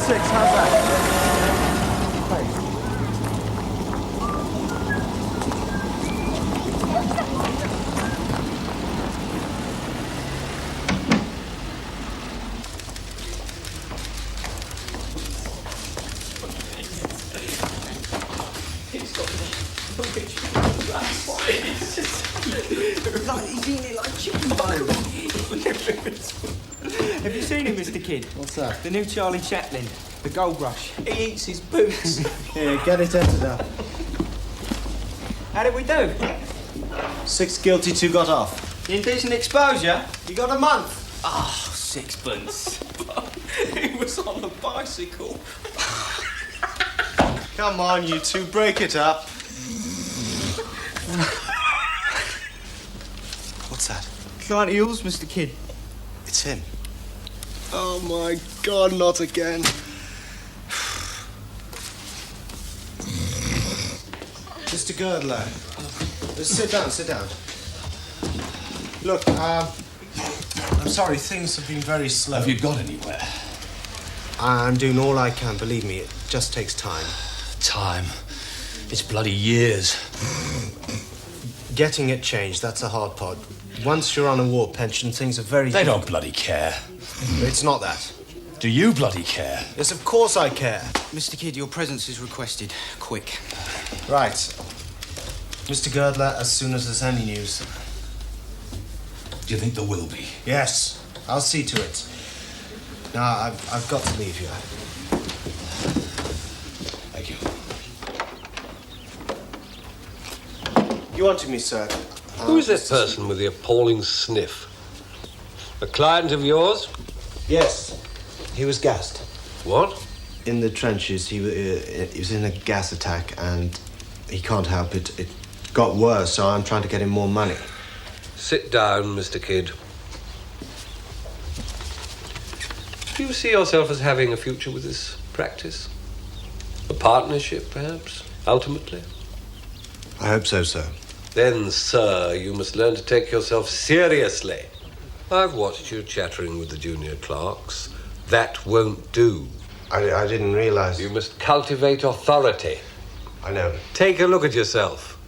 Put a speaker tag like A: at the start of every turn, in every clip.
A: 6, how's that? Thanks.
B: Like, he's eating it like chicken bone.
A: Have you seen him, Mr. Kidd?
C: What's that?
A: The new Charlie Chaplin, the Gold Rush.
B: He eats his boots.
C: Here, get it entered up.
A: How did we do?
C: 6 guilty, 2 got off.
A: Indecent exposure?
C: You got a month.
B: Ah, sixpence. He was on a bicycle.
C: Come on, you two, break it up. What's that?
A: Client of yours, Mr. Kidd.
C: It's him. Oh my God, not again. Mr. Girdler, sit down, sit down. Look, I'm sorry, things have been very slow.
D: Have you got anywhere?
C: I'm doing all I can, believe me, it just takes time.
D: Time. It's bloody years.
C: Getting it changed, that's a hard part. Once you're on a war pension, things are very...
D: They don't bloody care.
C: It's not that.
D: Do you bloody care?
C: Yes, of course I care.
B: Mr. Kidd, your presence is requested. Quick.
C: Right. Mr. Girdler, as soon as there's any news.
D: Do you think there will be?
C: Yes, I'll see to it. Now, I've got to leave you.
D: Thank you.
C: You wanted me, sir?
E: Who is this person with the appalling sniff? A client of yours?
C: Yes, he was gassed.
E: What?
C: In the trenches, he was in a gas attack and he can't help it. It got worse, so I'm trying to get him more money.
E: Sit down, Mr. Kidd. Do you see yourself as having a future with this practice? A partnership, perhaps, ultimately?
C: I hope so, sir.
E: Then, sir, you must learn to take yourself seriously. I've watched you chattering with the junior clerks. That won't do.
C: I didn't realize...
E: You must cultivate authority.
C: I know.
E: Take a look at yourself.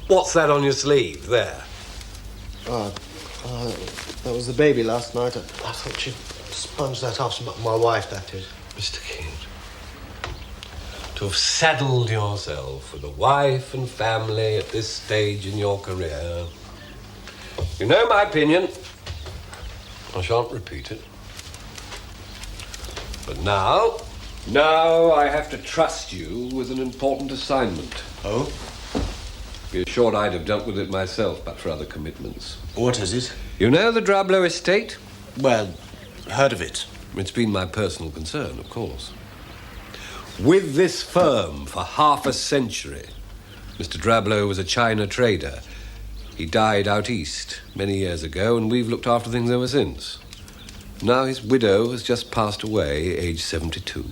E: What's that on your sleeve, there?
C: That was the baby last night. I thought she'd sponge that off. My wife, that is.
E: Mr. Kidd, to have saddled yourself with a wife and family at this stage in your career. You know my opinion. I shan't repeat it. But now I have to trust you with an important assignment.
C: Oh?
E: Be assured I'd have dealt with it myself, but for other commitments.
C: What is it?
E: You know the Dublado estate?
C: Well, heard of it.
E: It's been my personal concern, of course. With this firm for half a century, Mr. Dublado was a China trader. He died out east many years ago, and we've looked after things ever since. Now his widow has just passed away, aged 72.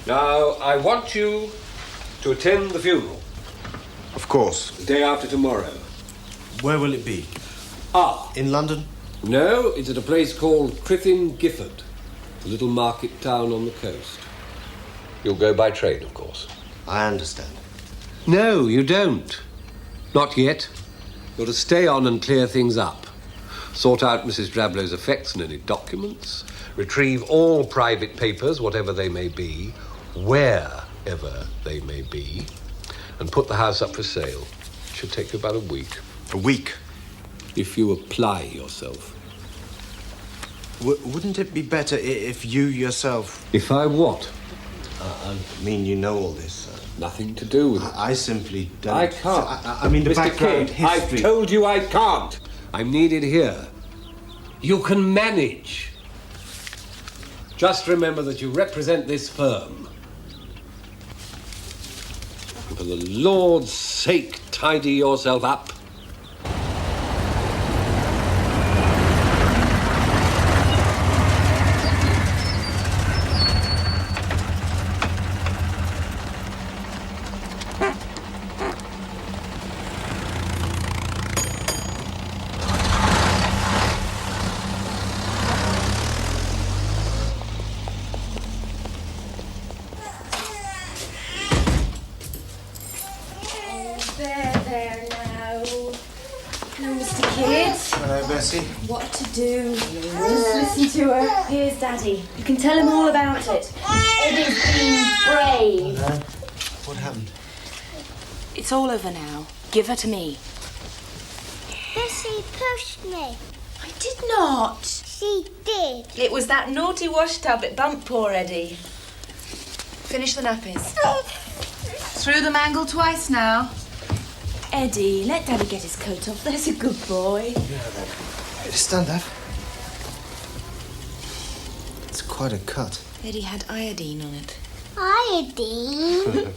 E: Now, I want you to attend the funeral.
C: Of course.
E: The day after tomorrow.
C: Where will it be? In London?
E: No, it's at a place called Crithin Gifford, a little market town on the coast. You'll go by train, of course.
C: I understand.
E: No, you don't. Not yet. You're to stay on and clear things up. Sort out Mrs. Drablo's effects and any documents. Retrieve all private papers, whatever they may be, wherever they may be, and put the house up for sale. It should take you about a week.
C: A week?
E: If you apply yourself.
C: Wouldn't it be better if you yourself...
E: If I what?
C: I mean, you know all this.
E: Nothing to do with it.
C: I simply don't...
E: I can't.
C: I mean, the
E: Mr.
C: background
E: Kidd,
C: history...
E: I've told you I can't. I'm needed here. You can manage. Just remember that you represent this firm. And for the Lord's sake, tidy yourself up.
F: There now. Hello, Mr. Kidd.
C: Hello, Bessie.
F: What to do? Just listen to her. Here's Daddy. You can tell him all about it. Eddie's been brave.
C: What happened?
F: It's all over now. Give her to me.
G: Bessie pushed me.
F: I did not.
G: She did.
F: It was that naughty wash tub. It bumped poor Eddie. Finish the nappies. Through the mangle twice now. Eddie, let Daddy get his coat off. There's a good boy.
C: Stand up. It's quite a cut.
F: Eddie had iodine on it.
G: Iodine.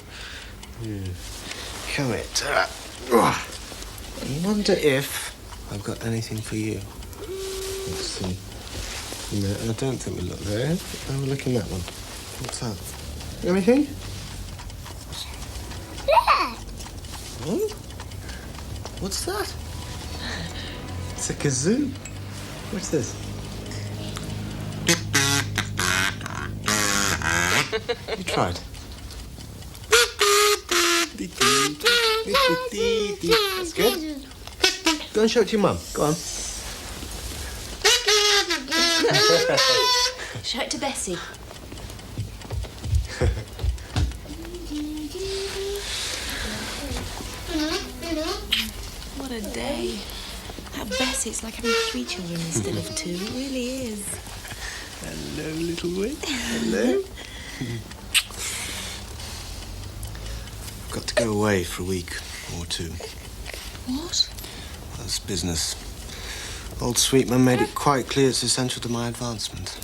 C: Come here, Tara. I wonder if I've got anything for you. Let's see. No, I don't think we look there. Have a look in that one. What's that? Anything?
G: Yeah.
C: Oh? What's that? It's a kazoo. What's this? You tried. That's good. Go and show it to your mum. Go on.
F: Show it to Bessie. What a day. That Bessie, it's like having 3 children instead of 2. It really is.
C: Hello, little one. Hello. I've got to go away for a week or 2.
F: What?
C: That's business. Old Sweetman made it quite clear it's essential to my advancement.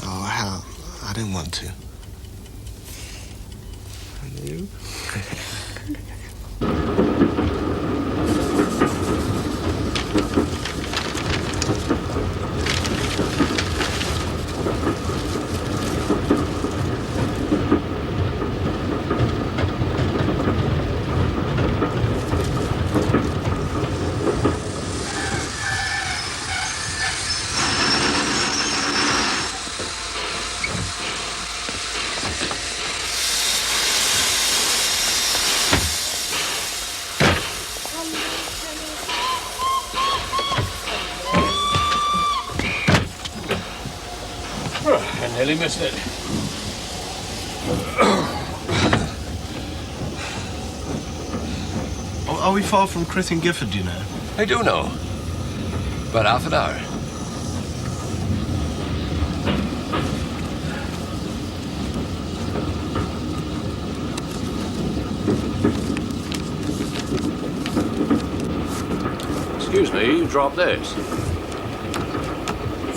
C: Oh, how? I don't want to. And you?
D: I nearly missed it.
C: Are we far from Crith and Gifford, do you know?
E: I do know. About half an hour. Excuse me, you dropped this.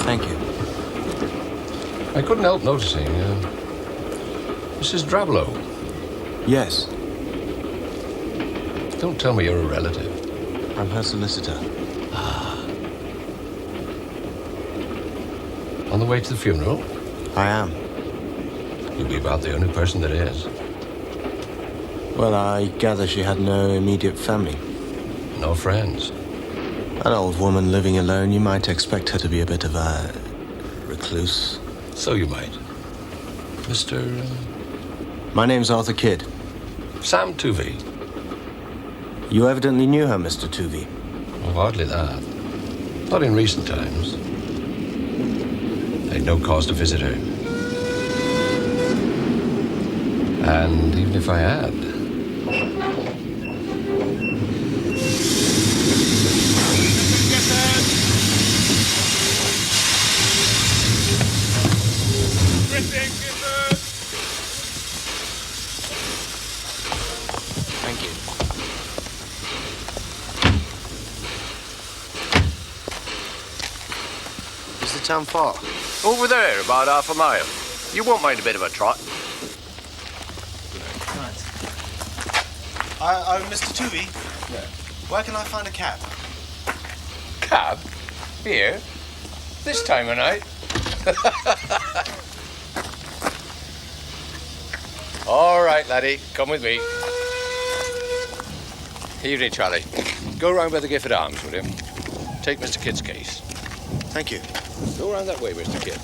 C: Thank you.
E: I couldn't help noticing, Mrs. Dublado.
C: Yes,
E: Don't tell me you're a relative.
C: I'm her solicitor.
E: On the way to the funeral?
C: I am.
E: You'll be about the only person that is.
C: Well, I gather she had no immediate family.
E: No friends.
C: An old woman living alone, you might expect her to be a bit of a recluse.
E: So you might. Mr.
C: My name's Arthur Kidd.
E: Sam Tuvey.
C: You evidently knew her, Mr. Tuvey.
E: Oh, hardly that. Not in recent times. I had no cause to visit her. And even if I had...
C: Thank you. Is the town far?
E: Over there, about half a mile. You won't mind a bit of a trot.
C: Mr. Tuvey? Yeah. Where can I find a cab?
E: Cab? Here? This time of night? All right, laddie. Come with me. Evening, Charlie. Go round by the Gifford Arms, will you? Take Mr. Kidd's case.
C: Thank you.
E: Go round that way, Mr. Kidd.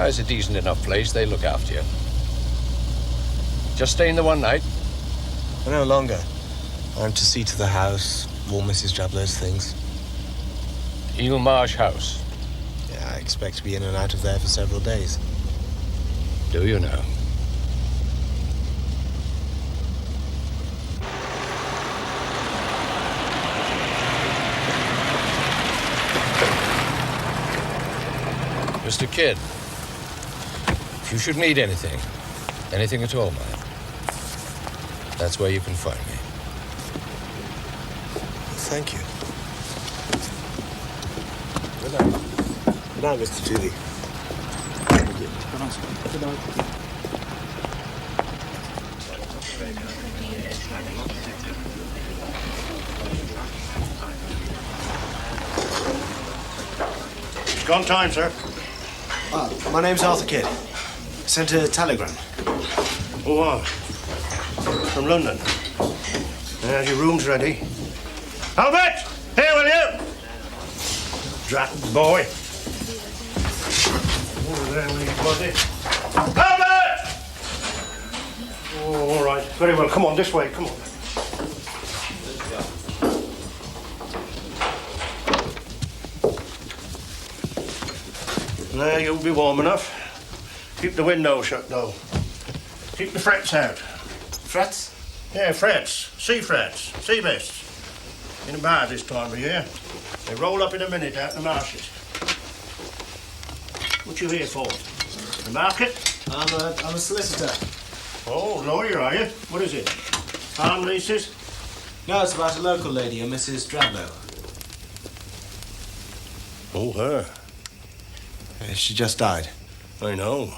E: It's a decent enough place. They look after you. Just staying the one night?
C: No longer. I'm to see to the house, all Mrs. Drablow's things.
E: Eel Marsh House.
C: Yeah, I expect to be in and out of there for several days.
E: Do you now? Mr. Kidd, if you should need anything at all, man, that's where you can find me.
C: Thank you. Good night. Good night, Mr. Julie. Good night.
H: It's gone time, sir.
C: My name's Arthur Kidd. Sent a telegram.
H: Oh, from London. There's your rooms ready. Albert! Here, will you? Drat boy. Oh, there we go. Albert! Oh, all right. Very well. Come on, this way. Come on. There, you'll be warm enough. Keep the window shut, though. Keep the frets out.
A: Frets?
H: Yeah, frets. Sea frets. Sea mists. In a bad this time of year. They roll up in a minute out in the marshes. What you here for? The market?
C: I'm a solicitor.
H: Oh, lawyer, are you? What is it? Farm leases?
C: No, it's about a local lady, a Mrs. Drablow.
H: Oh, her.
C: She just died.
H: I know.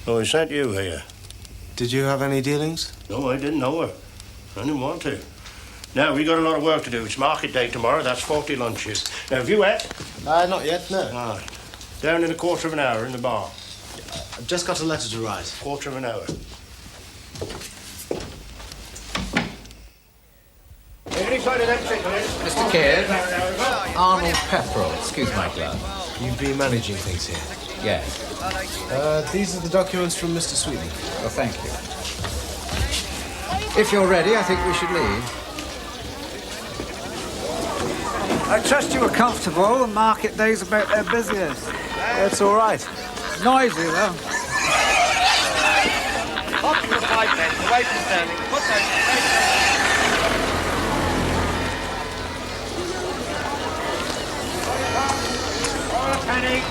H: Oh, he sent you here.
C: Did you have any dealings?
H: No, I didn't know her. I didn't want to. Now, we got a lot of work to do. It's market day tomorrow. That's 40 lunches. Now, have you ate?
C: Not yet, no.
H: Right. Down in a quarter of an hour in the bar.
C: I've just got a letter to write.
H: Quarter of an hour. Any side of them cigarettes?
E: Mr. Kidd, Arnold Pepperell. Excuse my glove.
C: You've been managing things here.
E: Yes.
C: These are the documents from Mr. Sweeting.
E: Well, thank you. If you're ready, I think we should leave.
I: I trust you were comfortable. The market day's about their busiest.
C: That's all right.
I: Noisy, though.
A: Up to the 5 men, away from Sterling. Put those.
I: A penny.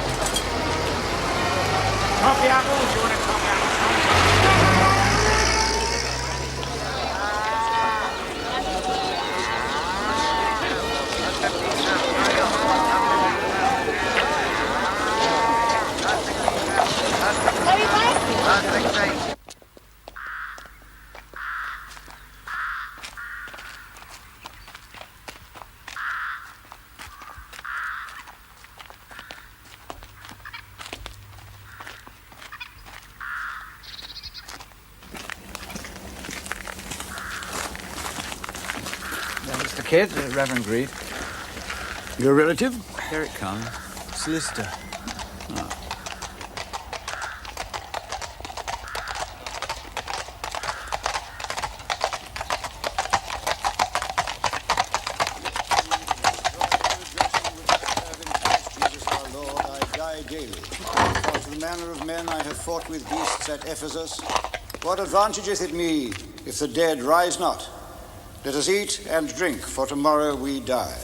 I: Coffee apples? You want a coffee apple? Mr. Kidd, Reverend Greed.
H: Your relative?
I: Here it comes.
C: Solicitor.
J: I have fought with beasts at Ephesus. What advantageth it me if the dead rise not? Let us eat and drink, for tomorrow we die.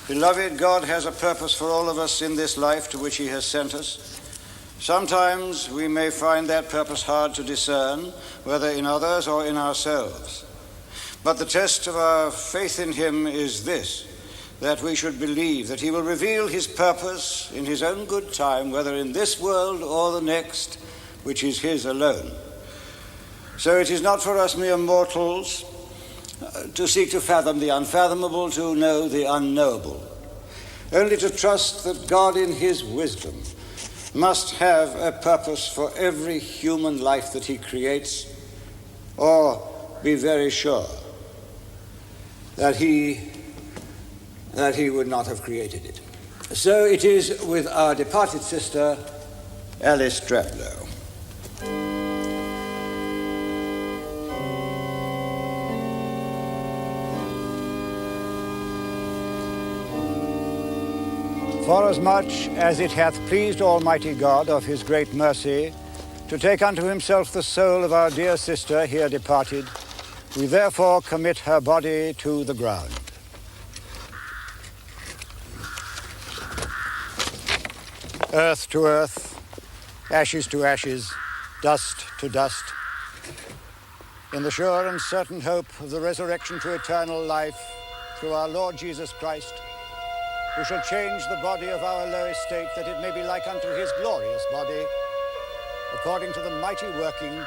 J: Beloved, God has a purpose for all of us in this life to which he has sent us. Sometimes we may find that purpose hard to discern, whether in others or in ourselves. But the test of our faith in him is this, that we should believe that he will reveal his purpose in his own good time, whether in this world or the next, which is his alone. So it is not for us mere mortals to seek to fathom the unfathomable, to know the unknowable, only to trust that God in his wisdom must have a purpose for every human life that he creates, or be very sure that he would not have created it. So it is with our departed sister, Alice Dublado. Forasmuch as it hath pleased Almighty God of his great mercy to take unto himself the soul of our dear sister here departed, we therefore commit her body to the ground. Earth to earth, ashes to ashes, dust to dust, in the sure and certain hope of the resurrection to eternal life through our Lord Jesus Christ, who shall change the body of our low estate that it may be like unto his glorious body, according to the mighty working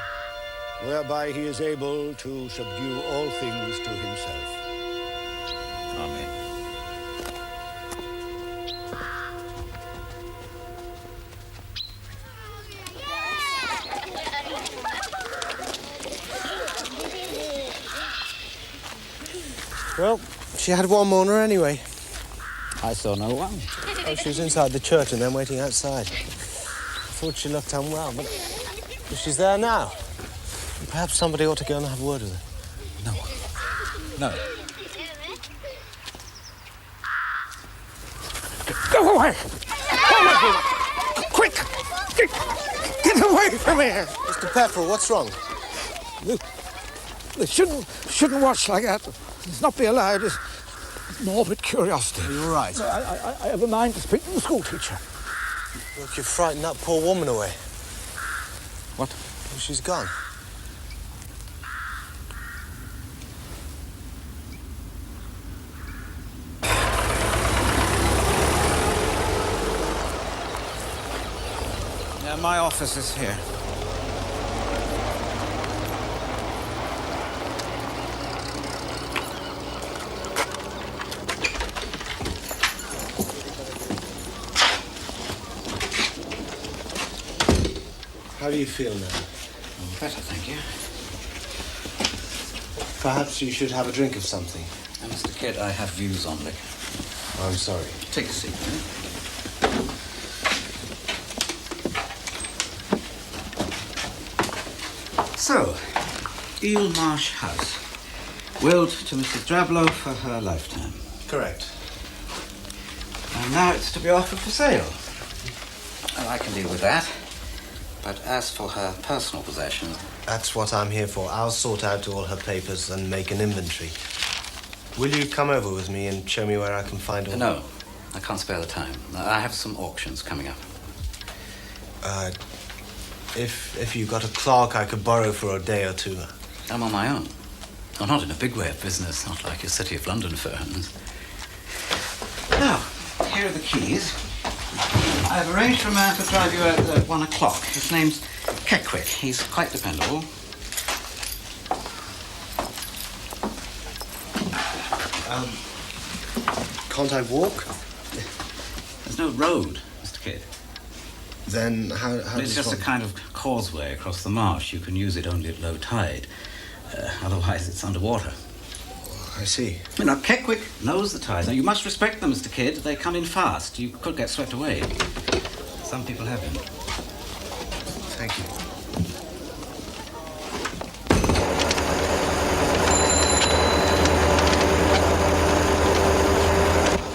J: whereby he is able to subdue all things to himself. Amen.
C: Well, she had one mourner anyway.
I: I saw no one.
C: Oh, she was inside the church and then waiting outside. I thought she looked unwell, but she's there now. Perhaps somebody ought to go and have a word with her.
I: No. Go away! Come on, quick! Get away from here!
C: Mr. Pefferell, what's wrong?
I: They shouldn't watch like that. It's not be allowed. It's morbid curiosity.
C: Are you all right?
I: I have a mind to speak to the school teacher.
C: Look, you frightened that poor woman away.
I: What?
C: Well, she's gone.
I: Yeah, my office is here.
C: How do you feel now?
I: Better, thank you.
C: Perhaps you should have a drink of something.
I: Mr. Kidd, I have views on liquor.
C: I'm sorry.
I: Take a seat, will you? So, Eel Marsh House. Willed to Mrs. Dublado for her lifetime.
C: Correct.
I: And now it's to be offered for sale. Well, I can deal with that. But as for her personal possessions...
C: That's what I'm here for. I'll sort out all her papers and make an inventory. Will you come over with me and show me where I can find all...
I: No, I can't spare the time. I have some auctions coming up.
C: If you've got a clerk I could borrow for a day or two.
I: I'm on my own. Well, not in a big way of business, not like your City of London firms. Now, here are the keys. I've arranged for a man to drive you at 1 o'clock. His name's Keckwick. He's quite dependable.
C: Can't I walk?
I: There's no road, Mr. Kidd.
C: Then how
I: It's just a kind of causeway across the marsh. You can use it only at low tide. Otherwise, it's underwater.
C: I see.
I: Now, Keckwick knows the tides. Now, you must respect them, Mr. Kidd. They come in fast. You could get swept away. Some people have been.
C: Thank you.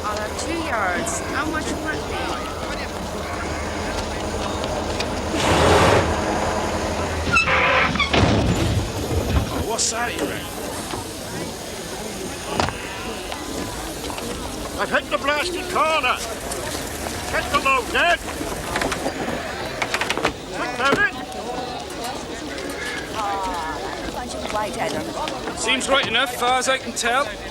F: I'll have 2 yards. How much will that be?
H: Oh, what's that, you reckon? I've hit the blasted corner. Get the load, Ned. Quick about it.
F: Bunch of white heather.
A: Seems right enough, far as I can tell.
F: He's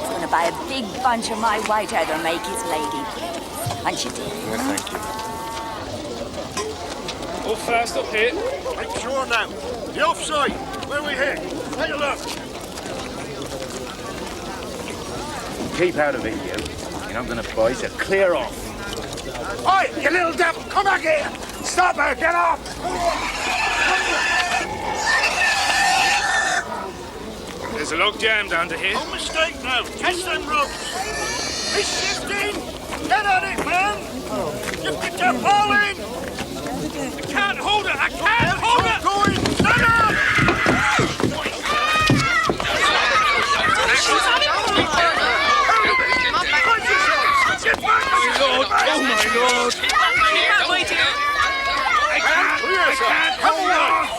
F: going to buy a big bunch of my white heather, make his lady. And she did.
C: Well, thank you.
A: All fast up here.
H: Make sure now. The offside. Where we hit? Take a look.
A: Keep out of it, you. You're not going to buy, so clear off.
H: Oi, you little devil! Come back here! Stop her! Get off!
A: There's a log jammed under here.
H: No mistake now. Catch them ropes. He's shifting. Get on it, man. You've got your falling.
A: I can't hold it. I can't hold it.
H: Going. Stand up.
A: Oh my lord. I can't hold on.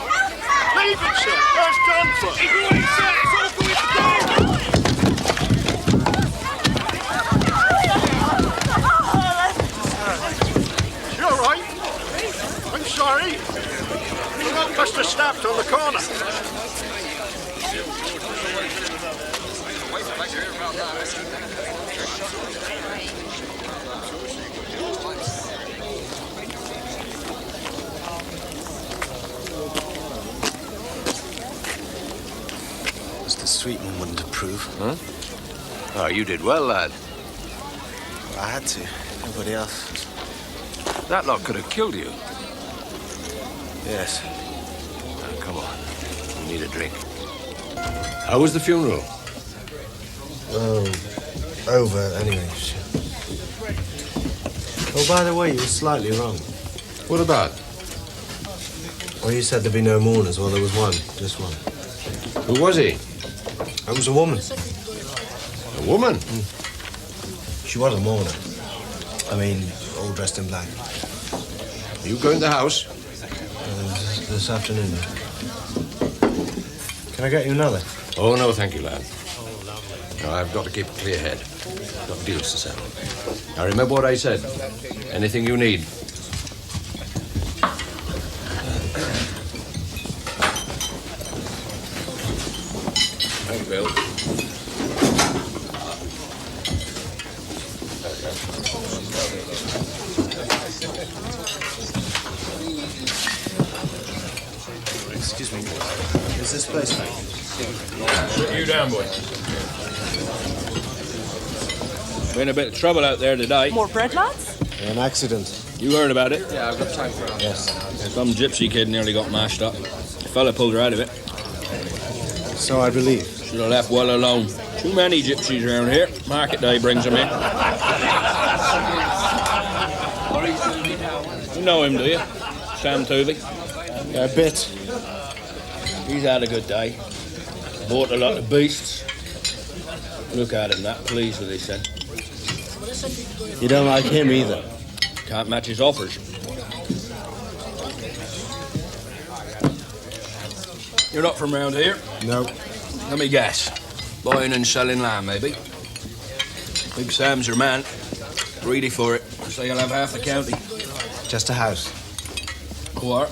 H: Leave it, sir. Where's John for?
A: He's away, sir. It's all going to go.
H: You all right? I'm sorry. The rope must have snapped on the corner.
C: Mr. Sweetman wouldn't approve.
E: Huh? Oh, you did well, lad.
C: I had to. Nobody else.
E: That lot could have killed you.
C: Yes.
E: Now, come on. We need a drink. How was the funeral?
C: Oh, over anyway. Oh, by the way, you were slightly wrong.
E: What about?
C: Well, you said there'd be no mourners. Well, there was one. Just one.
E: Who was he?
C: It was a woman.
E: A woman?
C: She was a mourner. I mean, all dressed in black.
E: Are you going to the house?
C: This afternoon. Can I get you another?
E: Oh, no, thank you, lad. No, I've got to keep a clear head. Got deals to settle. Now, remember what I said. Anything you need. Thank you, Bill.
C: Excuse me. Is this place back?
K: Sit you down, boy. We're in a bit of trouble out there today.
F: More bread, lads?
C: An accident.
K: You heard about it?
E: Yeah, I've got time for it.
C: Yes.
K: Some gypsy kid nearly got mashed up. The fella pulled her out of it.
C: So I believe.
K: Should have left well alone. Too many gypsies around here. Market day brings them in. You know him, do you? Sam Toovey?
C: Yeah, a bit.
K: He's had a good day. Bought a lot of beasts. Look at him, that pleased with this then.
C: You don't like him either.
K: Can't match his offers. You're not from round here?
C: No.
K: Let me guess. Buying and selling land, maybe? Big Sam's your man. Greedy for it. So you'll have half the county.
C: Just a house.
K: What?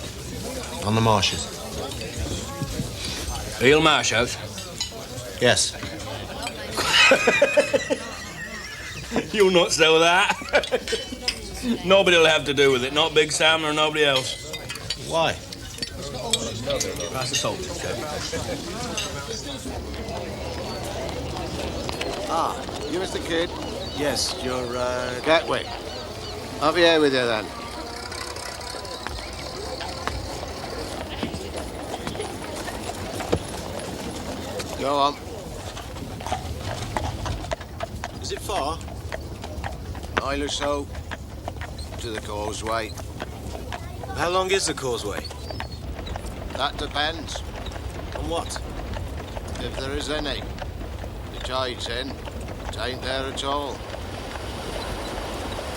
C: On the marshes.
K: Real marsh house?
C: Yes.
K: You'll not sell that. Nobody'll have to do with it. Not Big Sam or nobody else.
C: Why?
K: Pass the salt.
L: Ah, you Mr. Kidd?
C: Yes, you're,
L: Gatwick. I'll be here with you then. Go on.
C: Is it far?
L: Mile or so to the causeway.
C: How long is the causeway?
L: That depends.
C: On what?
L: If there is any. The tide's in. It ain't there at all.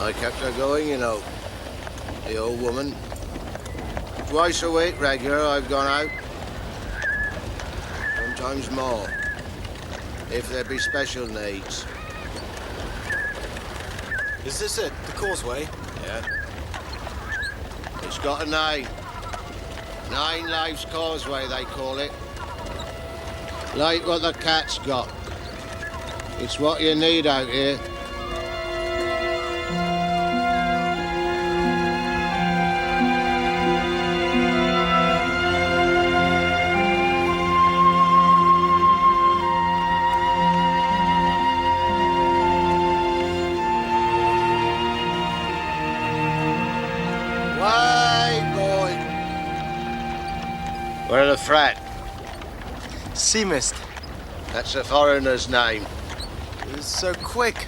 L: I kept her going, you know. The old woman. Twice a week, regular, I've gone out. Sometimes more. If there be special needs.
C: Is this it? The causeway?
L: Yeah. It's got a name. 9 Lives Causeway, they call it. Like what the cat's got. It's what you need out here.
H: Where are the frat?
C: Sea mist.
L: That's a foreigner's name.
M: It was so quick.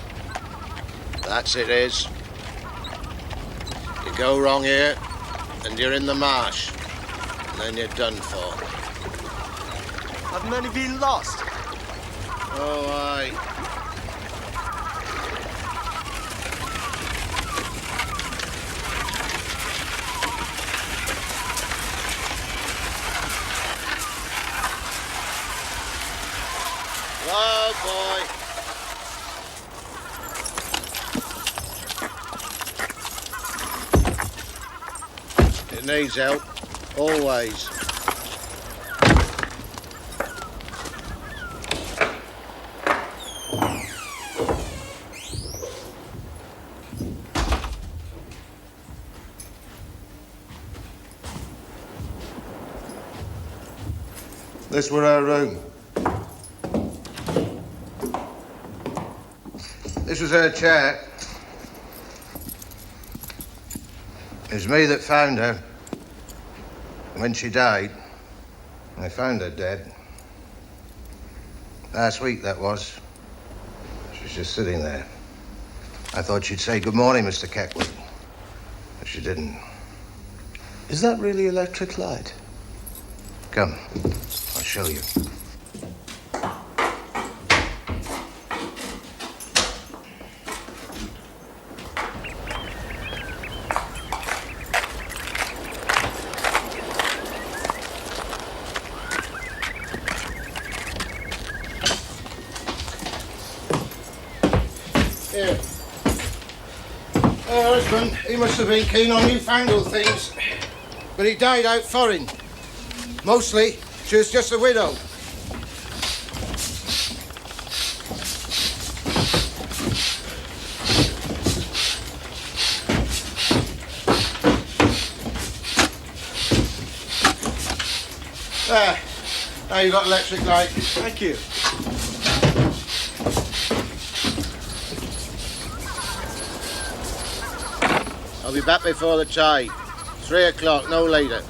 L: That's it is. You go wrong here, and you're in the marsh. And then you're done for.
M: Have many been lost?
L: Oh, aye. Whoa, boy. It needs help, always. This were our room. This was her chair. It was me that found her. When she died, I found her dead. Last week, that was. She was just sitting there. I thought she'd say, "Good morning, Mr. Keckwood." But she didn't.
C: Is that really electric light?
L: Come, I'll show you. Here. Her husband, he must have been keen on newfangled things. But he died out foreign. Mostly, she was just a widow. There. Now you've got electric light.
M: Thank you.
L: I'll be back before the tide. 3 o'clock, no later.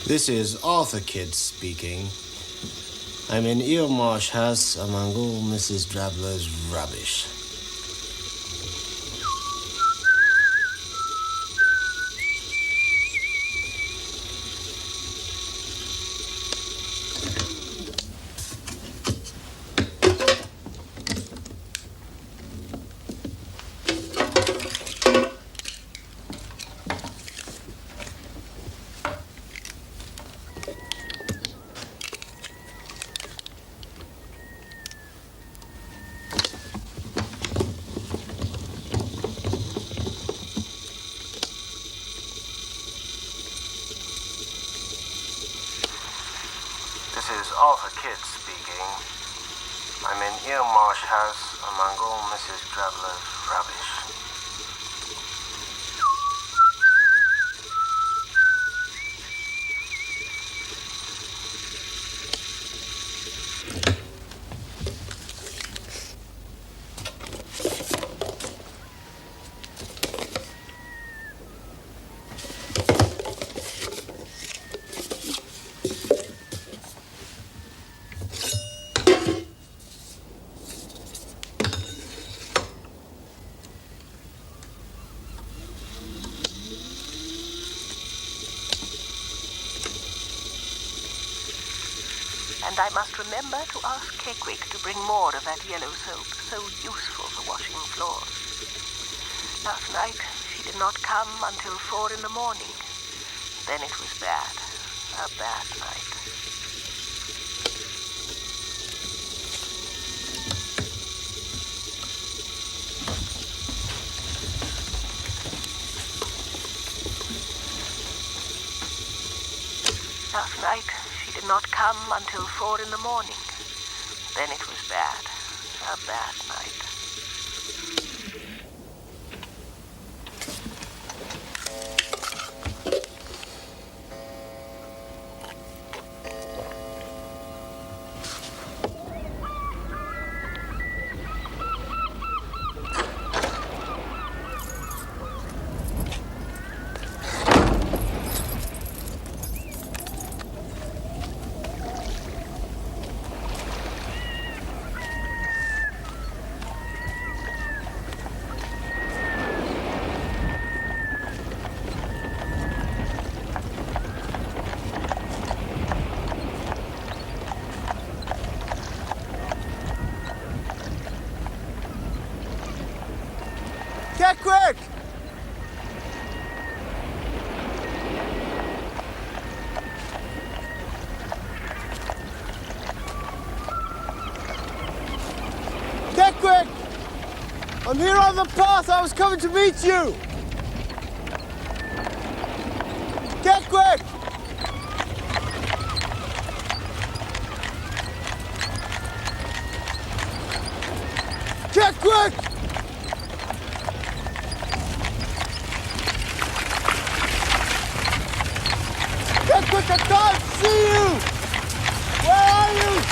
C: This is Arthur Kidd speaking. I'm in Eelmarsh House among all Mrs. Drabler's rubbish. This is Arthur Kidd speaking. I'm in Eelmarsh House among all Mrs. Drabler's rubbish.
N: And I must remember to ask Keckwick to bring more of that yellow soap, so useful for washing floors. Last night, she did not come until 4 in the morning. Then it was bad. A bad night. Last night, she did not come until 4 in the morning. Then it was bad. A bad night.
M: Get quick! Get quick! I'm here on the path. I was coming to meet you. Get quick! Get quick! Get quick, I can't see you! Where are you?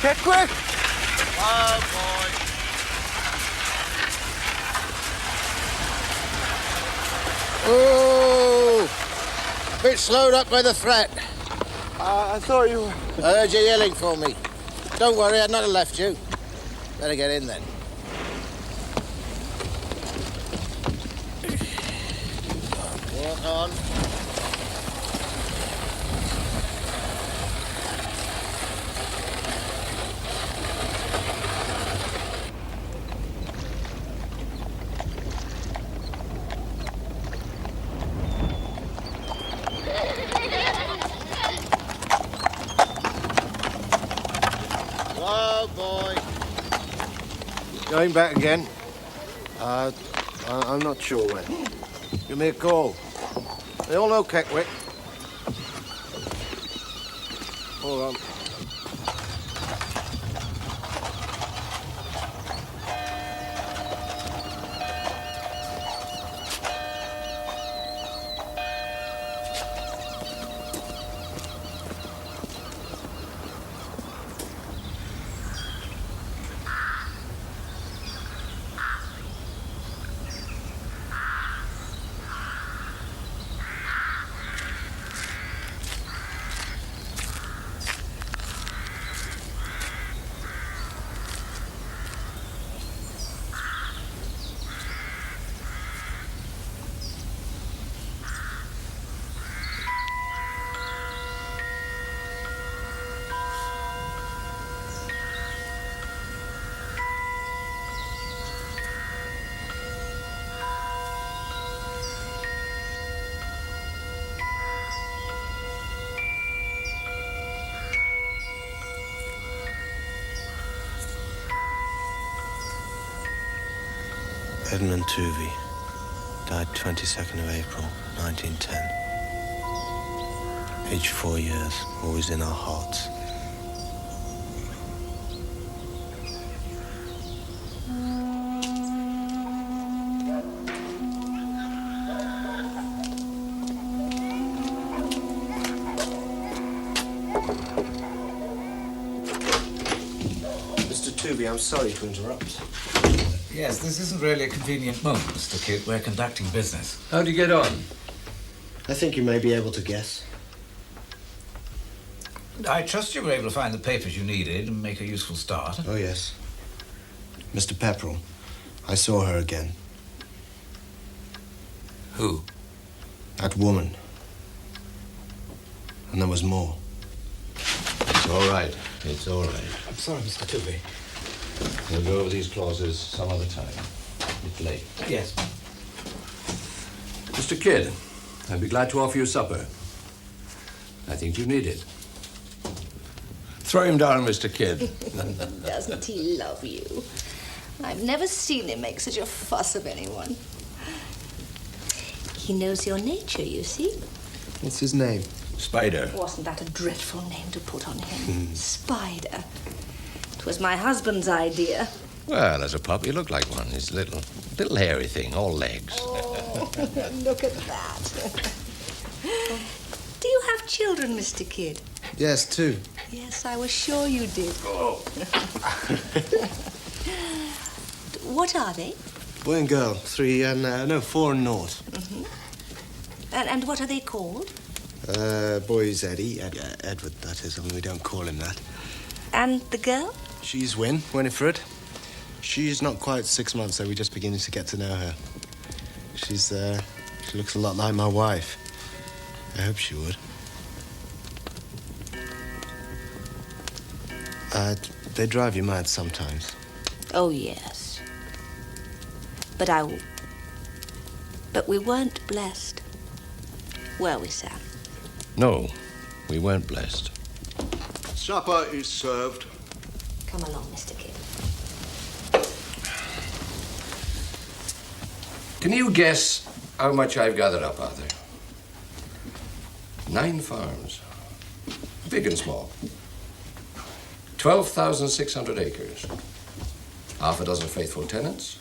M: Get quick!
L: Oh, boy.
M: Oh!
L: bit slowed up by the threat.
M: I thought you were...
L: I heard you yelling for me. Don't worry, I'd not have left you. Better get in then. Walk on. Boy.
H: Going back again? I'm not sure when. Give me a call. They all know Keckwick. Hold on.
C: Edmund Tuvey died 22nd of April, 1910. Aged 4 years, always in our hearts. Mr. Tuvey, I'm sorry to interrupt.
I: Yes, this isn't really a convenient moment, Mr. Kidd. We're conducting business.
E: How do you get on?
C: I think you may be able to guess.
I: I trust you were able to find the papers you needed and make a useful start.
C: Oh, yes. Mr. Pepperell, I saw her again.
I: Who?
C: That woman. And there was more.
D: It's all right. It's all right.
I: I'm sorry, Mr. Tuvey.
D: We'll go over these clauses some other time. It's late.
I: Yes.
E: Mr. Kidd, I'd be glad to offer you supper. I think you need it.
D: Throw him down, Mr. Kidd.
F: Doesn't he love you? I've never seen him make such a fuss of anyone. He knows your nature, you see.
C: What's his name?
D: Spider.
F: Wasn't that a dreadful name to put on him? Spider. It was my husband's idea.
D: Well, as a pup, he looked like one. He's a little hairy thing, all legs.
F: Oh, look at that. Do you have children, Mr. Kidd?
C: Yes, 2.
F: Yes, I was sure you did.
D: Oh.
F: What are they?
C: Boy and girl, 3 and, 4 and 0.
F: Mm-hmm. And what are they called?
C: Boy's Eddie, Edward, that is, only we don't call him that.
F: And the girl?
C: She's Winifred. She's not quite 6 months, so we're just beginning to get to know her. She looks a lot like my wife. I hope she would. They drive you mad sometimes.
F: Oh, yes. But we weren't blessed. Were we, Sam?
D: No, we weren't blessed.
L: Supper is served.
F: Come along, Mr. Kidd.
E: Can you guess how much I've gathered up, Arthur? 9 farms, big and small. 12,600 acres. Half a dozen faithful tenants.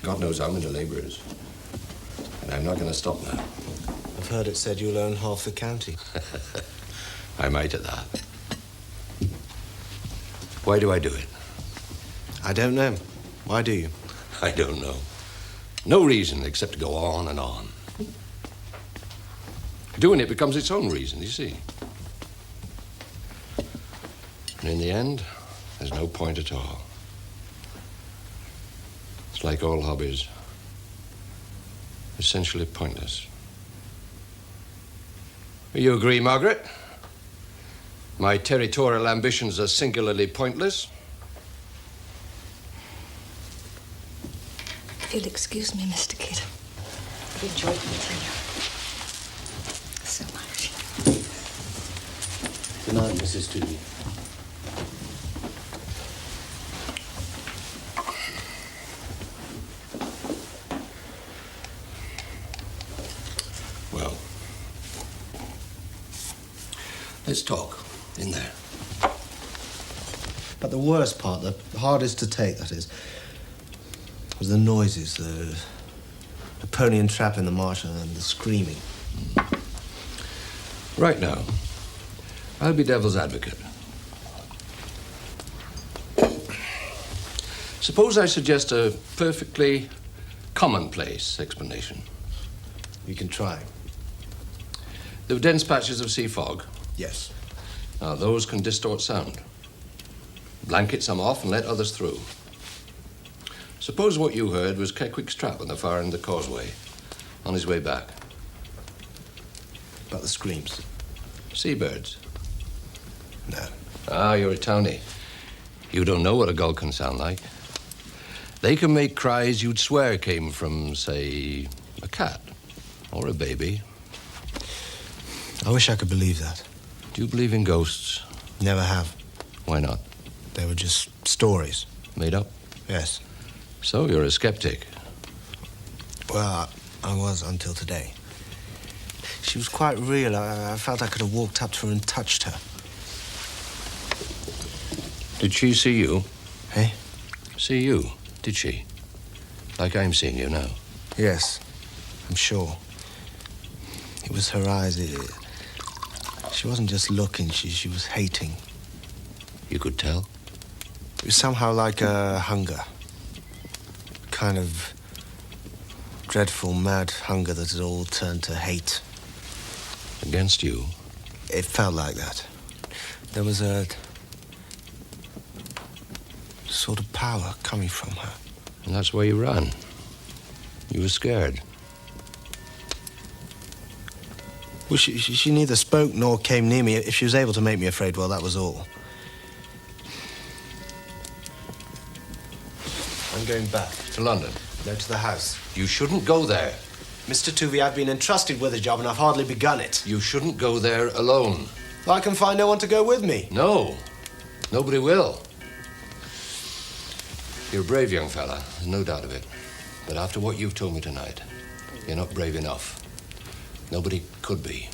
E: God knows how many laborers. And I'm not going to stop now.
C: I've heard it said you'll own half the county.
D: I might at that.
E: Why do I do it?
C: I don't know. Why do you?
D: I don't know. No reason except to go on and on. Doing it becomes its own reason, you see. And in the end, there's no point at all. It's like all hobbies. Essentially pointless. You agree, Margaret? My territorial ambitions are singularly pointless.
F: If you'll excuse me, Mr. Kidd. I've enjoyed meeting you. So much.
H: Good night, Mrs. Tooley.
D: Well, let's talk in there.
C: But the worst part, the hardest to take, that is, was the noises, the pony and trap in the marsh and the screaming.
D: Right now, I'll be devil's advocate. Suppose I suggest a perfectly commonplace explanation.
C: You can try.
D: There were dense patches of sea fog.
C: Yes.
D: Now, those can distort sound. Blanket some off and let others through. Suppose what you heard was Keckwick's trap on the far end of the causeway, on his way back.
C: About the screams?
D: Seabirds?
C: No.
D: Ah, you're a townie. You don't know what a gull can sound like. They can make cries you'd swear came from, say, a cat or a baby.
C: I wish I could believe that.
D: Do you believe in ghosts?
C: Never have.
D: Why not?
C: They were just stories.
D: Made up?
C: Yes.
D: So you're a skeptic?
C: Well, I was until today. She was quite real. I felt I could have walked up to her and touched her.
D: Did she see you?
C: Eh?
D: See you, did she? Like I'm seeing you now?
C: Yes, I'm sure. It was her eyes. She wasn't just looking, she was hating.
D: You could tell?
C: It was somehow like a hunger. Kind of dreadful, mad hunger that had all turned to hate.
D: Against you?
C: It felt like that. There was a sort of power coming from her.
D: And that's why you ran. You were scared.
C: Well, she neither spoke nor came near me. If she was able to make me afraid, well, that was all. I'm going back.
D: To London?
C: No, to the house.
D: You shouldn't go there.
C: Mr. Tuvey, I've been entrusted with a job and I've hardly begun it.
D: You shouldn't go there alone.
C: I can find no one to go with me.
D: No. Nobody will. You're a brave young fella, there's no doubt of it. But after what you've told me tonight, you're not brave enough. Nobody could be.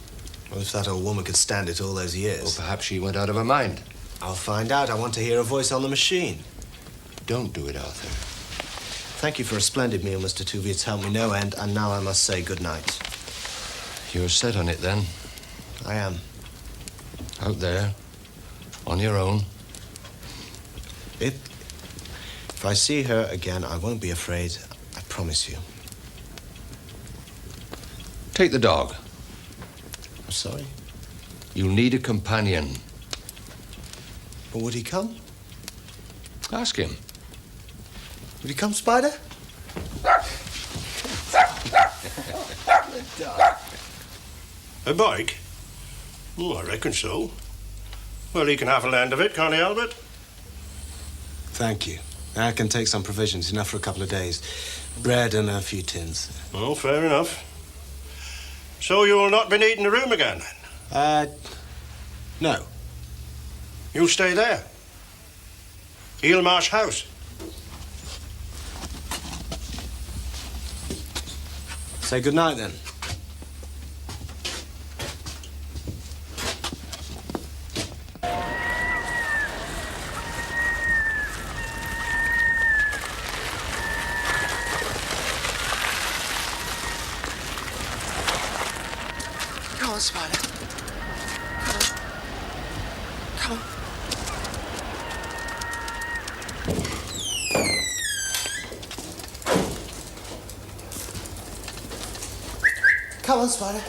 C: Well, if that old woman could stand it all those years.
D: Or perhaps she went out of her mind.
C: I'll find out. I want to hear a voice on the machine.
D: Don't do it, Arthur.
C: Thank you for a splendid meal, Mr. Tuvey. It's helped me no end, and now I must say good night.
D: You're set on it, then?
C: I am.
D: Out there, on your own?
C: If I see her again, I won't be afraid. I promise you.
D: Take the dog.
C: I'm sorry.
D: You'll need a companion.
C: But would he come?
D: Ask him.
C: Would he come, Spider?
H: A bike? Oh, I reckon so. Well, he can have a land of it, can't he, Albert?
C: Thank you. I can take some provisions, enough for a couple of days. Bread and a few tins.
H: Oh, fair enough. So you will not be needing a room again, then?
C: No.
H: You'll stay there? Eelmarsh House?
C: Say good night, then.
M: Come on, Spider. Come on. Come on. Come on, Spider.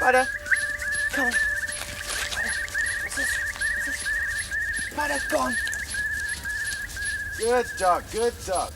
M: Spider, come on. Spider, go on.
J: Good dog, good dog.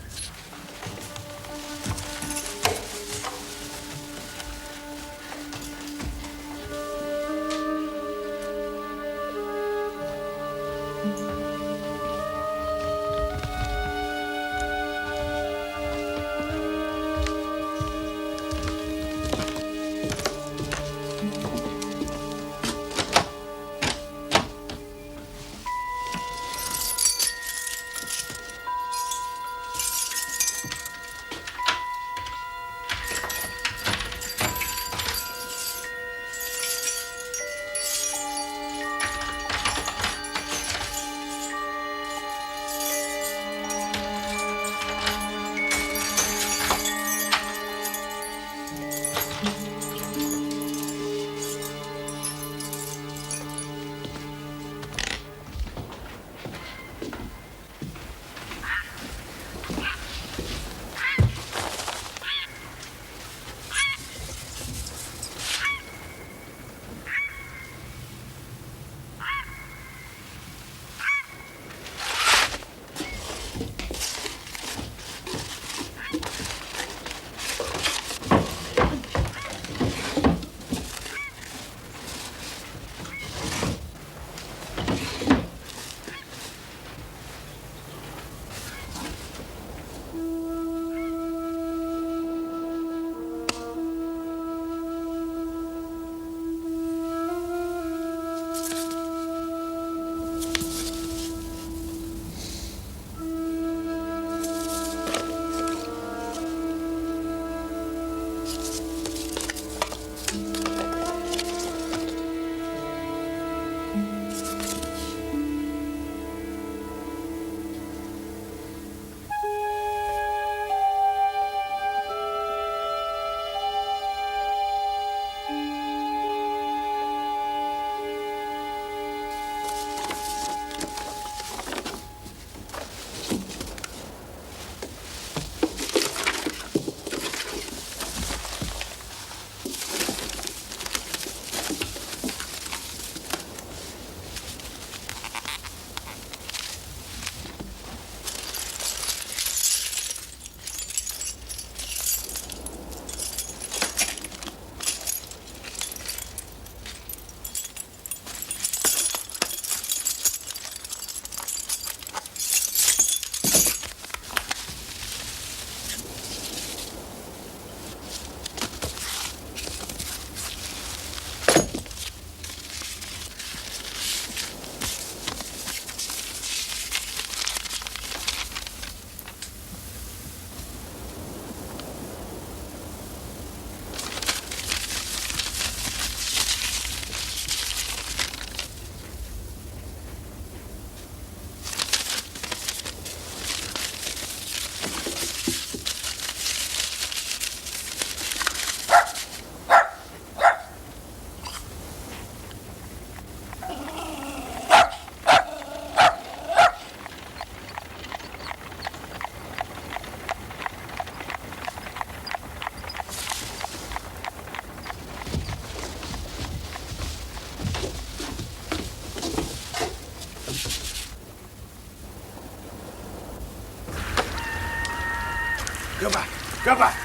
A: Go back. Go back.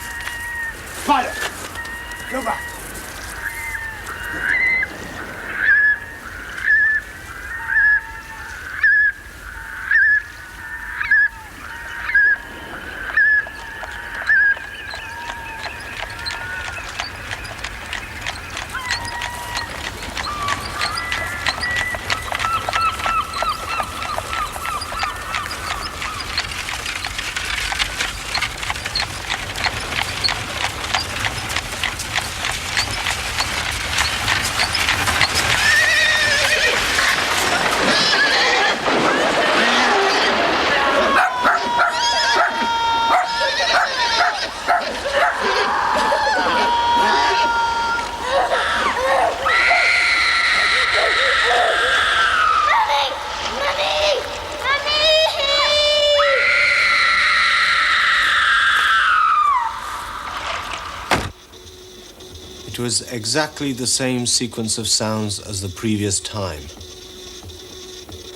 A: Spider. Go back.
C: follows exactly the same sequence of sounds as the previous time.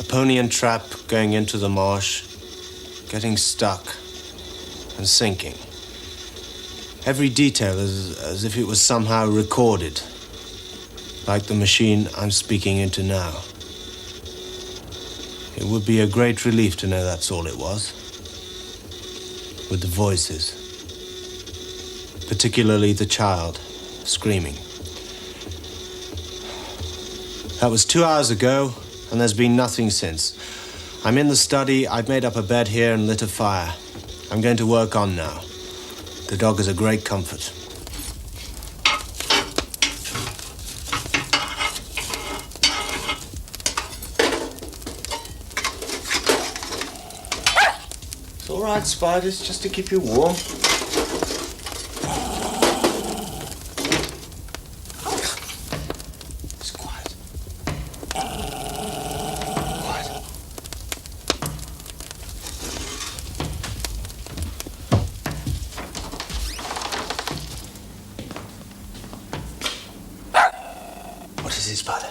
C: A pony and trap going into the marsh, getting stuck, and sinking. Every detail is as if it was somehow recorded, like the machine I'm speaking into now. It would be a great relief to know that's all it was. With the voices. Particularly the child, screaming. That was 2 hours ago, and there's been nothing since. I'm in the study, I've made up a bed here and lit a fire. I'm going to work on now. The dog is a great comfort. It's all right, Spiders, just to keep you warm. It's quiet. Quiet. What is it, Spider?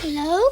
G: Hello?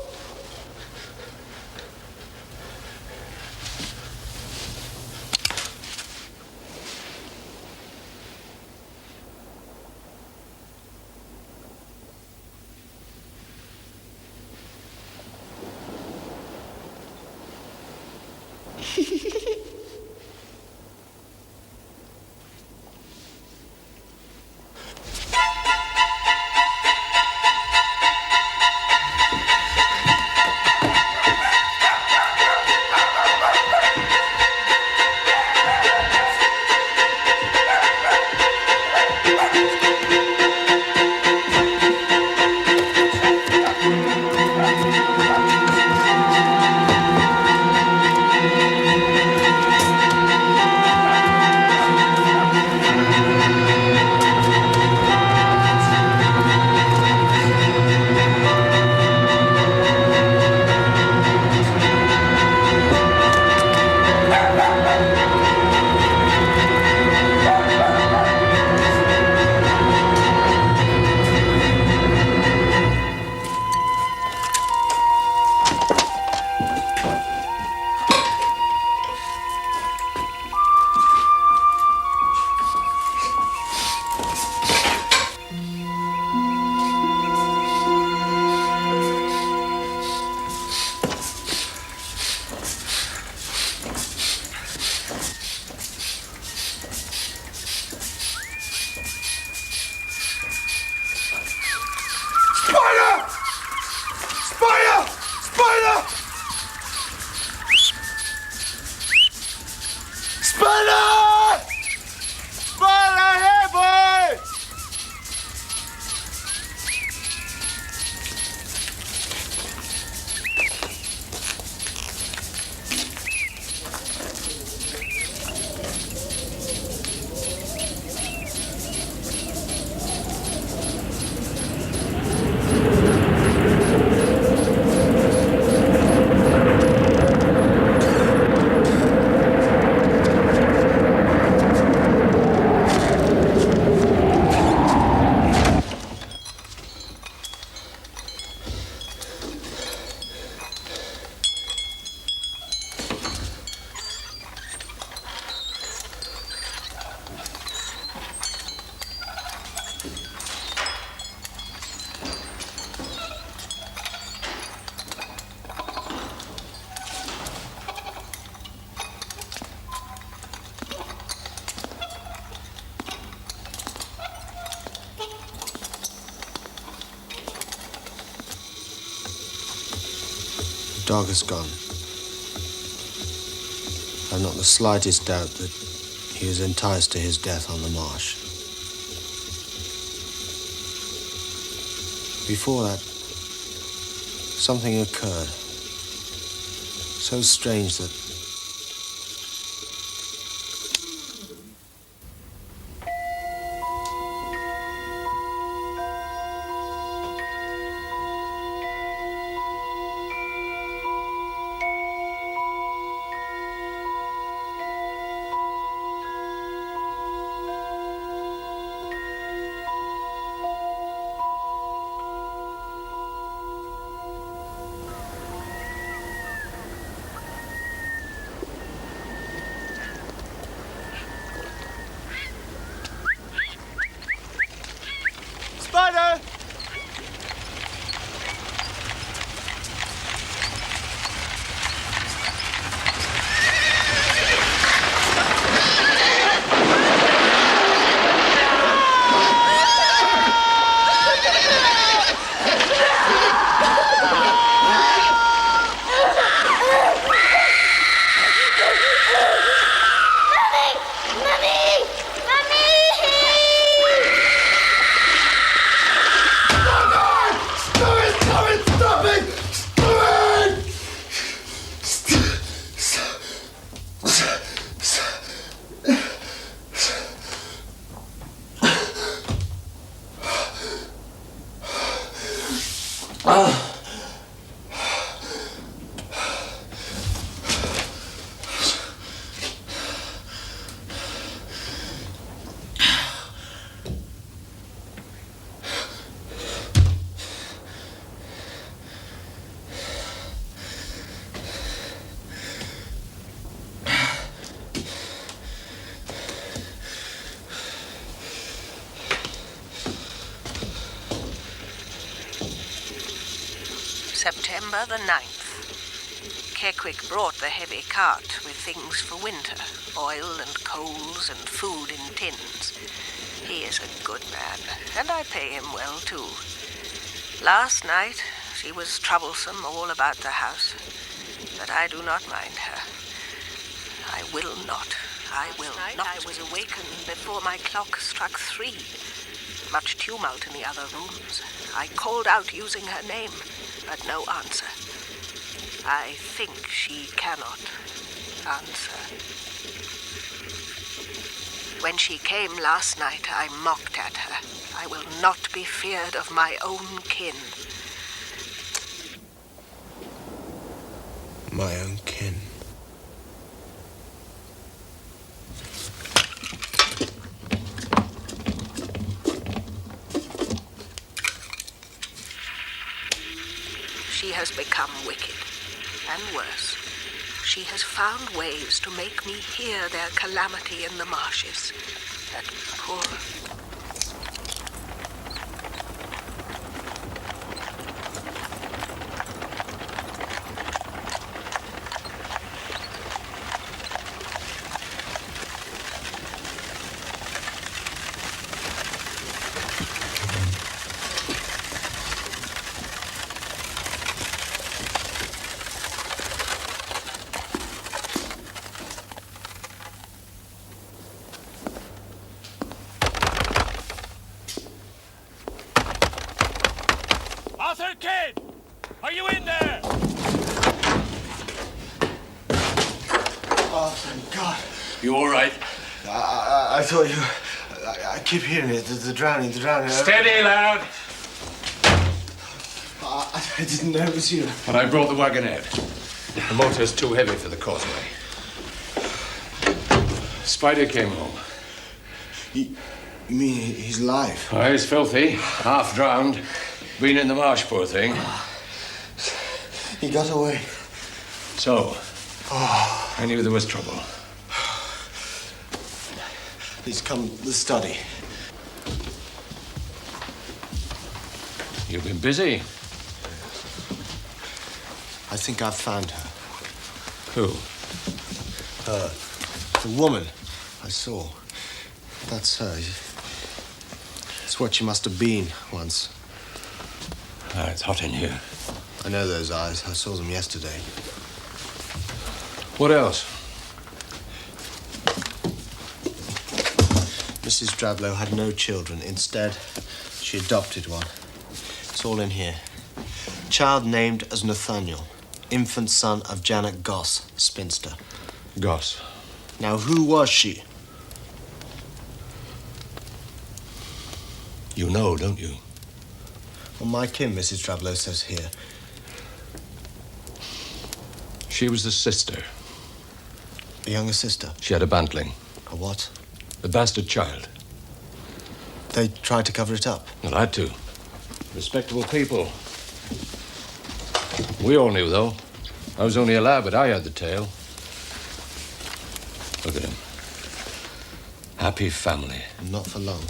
C: dog has gone. I've not the slightest doubt that he was enticed to his death on the marsh. Before that, something occurred. So strange that...
M: Spider!
N: September the 9th. Kequick brought the heavy cart with things for winter, oil and coals and food in tins. He is a good man, and I pay him well, too. Last night, she was troublesome all about the house, but I do not mind her. I will not. I was awakened before my clock struck 3. Much tumult in the other rooms. I called out using her name, but no answer. I think she cannot answer. When she came last night, I mocked at her. I will not be feared of my own kin.
C: My own kin.
N: She has become wicked, and worse. She has found ways to make me hear their calamity in the marshes. That poor...
O: Kid! Are you in there?
C: Oh, thank God.
K: You all right?
C: I thought you... I keep hearing it. The drowning.
K: Steady, lad.
C: I didn't know it was you.
K: But I brought the wagon out. The motor's too heavy for the causeway. Spider came home.
C: You mean he's alive?
K: Oh, he's filthy. Half drowned. Been in the marsh, poor thing.
C: He got away.
K: So, I knew there was trouble.
C: He's come to the study.
K: You've been busy.
C: I think I've found her.
K: Who?
C: Her. The woman I saw. That's her. It's what she must have been once.
K: It's hot in here.
C: I know those eyes. I saw them yesterday.
D: What else?
C: Mrs. Drablow had no children. Instead, she adopted one. It's all in here. Child named as Nathaniel. Infant son of Janet Goss, spinster.
D: Goss.
C: Now, who was she?
D: You know, don't you?
C: Well, my kin, Mrs. Drablow says here.
D: She was the sister.
C: A younger sister?
D: She had a bantling.
C: A what?
D: A bastard child.
C: They tried to cover it up?
D: Well, had to. Respectable people. We all knew, though. I was only a lad, but I had the tale. Look at him. Happy family.
C: Not for long.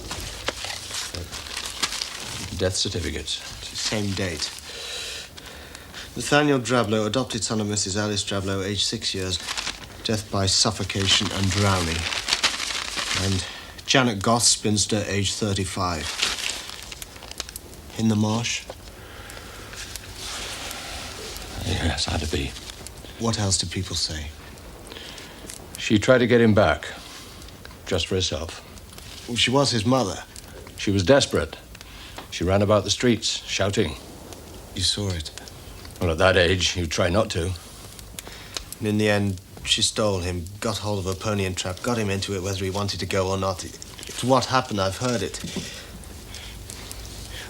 D: Death certificates.
C: Same date. Nathaniel Drablow, adopted son of Mrs. Alice Drablow, aged 6 years. Death by suffocation and drowning. And Janet Goss, spinster, aged 35. In the marsh?
D: Yes, had to be.
C: What else did people say?
D: She tried to get him back. Just for herself.
C: Well, she was his mother.
D: She was desperate. She ran about the streets, shouting.
C: You saw it?
D: Well, at that age, you'd try not to.
C: And in the end, she stole him, got hold of a pony and trap, got him into it whether he wanted to go or not. It's what happened, I've heard it.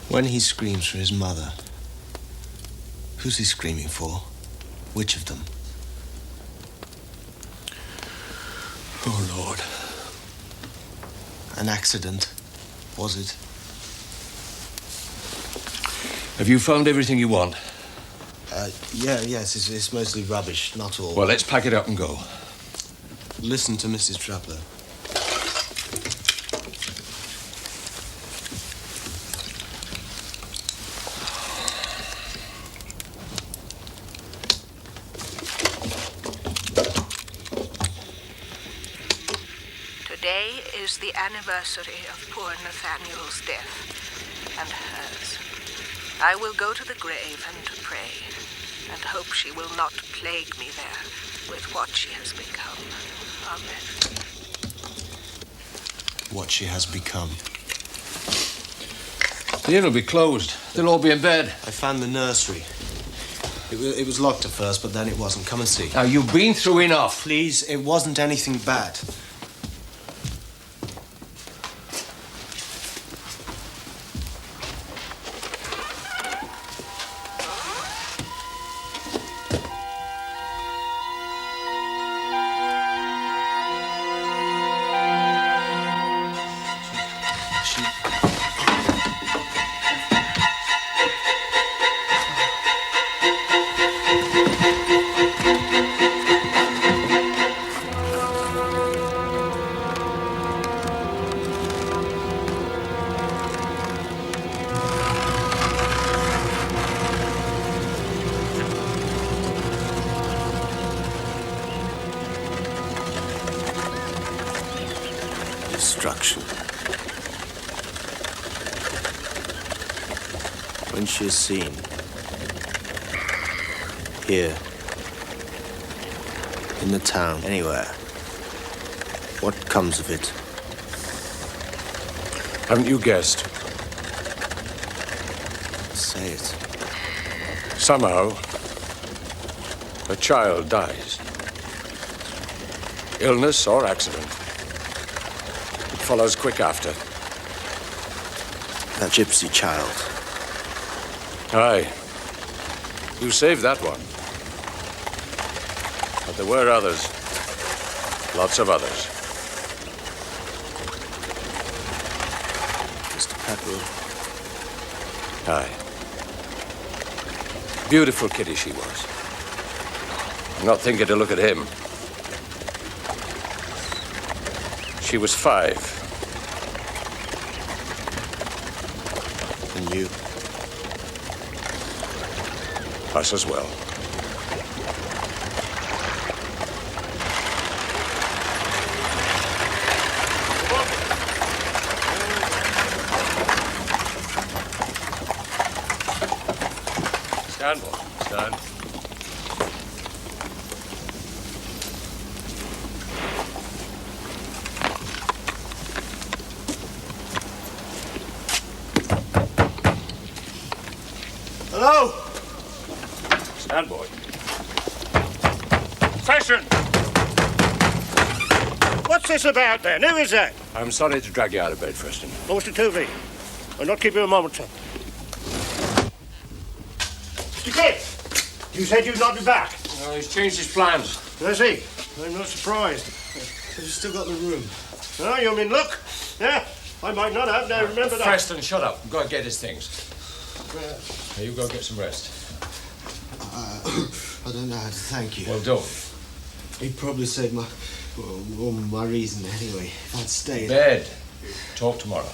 C: When he screams for his mother, who's he screaming for? Which of them?
D: Oh, Lord.
C: An accident, was it?
D: Have you found everything you want?
C: Yes, it's mostly rubbish, not all.
D: Well, let's pack it up and go.
C: Listen to Mrs. Drablow.
N: Today is the anniversary of poor Nathaniel's death and hers. I will go to the grave and pray, and hope she will not plague me there with what she has become. Amen.
C: What she has become.
D: The inn will be closed. They'll all be in bed.
C: I found the nursery. It was locked at first, but then it wasn't. Come and see.
D: Now, you've been through enough.
C: Please, it wasn't anything bad. Destruction. When she is seen, here, in the town, anywhere, what comes of it?
D: Haven't you guessed?
C: Say it.
D: Somehow, a child dies. Illness or accident. It follows quick after.
C: That gypsy child.
D: Aye. You saved that one. But there were others. Lots of others.
C: Mr. Pepperell.
D: Aye. Beautiful kitty she was. I'm not thinking to look at him. She was 5.
C: And you?
D: Us as well. Stand by. Done.
H: Hello? Stand, boy. Session! What's this about, then? Who is that?
D: I'm sorry to drag you out of bed, Preston.
H: What's it to thee? I'll not keep you a moment, sir. Mr. Kidd, you said you'd not be back.
D: He's changed his plans.
H: Has he? I'm not surprised.
C: You've still got the room.
H: Oh, you mean luck? Yeah, I might not have. Now, remember that.
D: Preston, shut up. We've got to get his things. Now, you go get some rest.
C: I don't know how to thank you.
D: Well, don't.
C: He'd probably saved my reason anyway, if I'd stayed.
D: Bed. Talk tomorrow.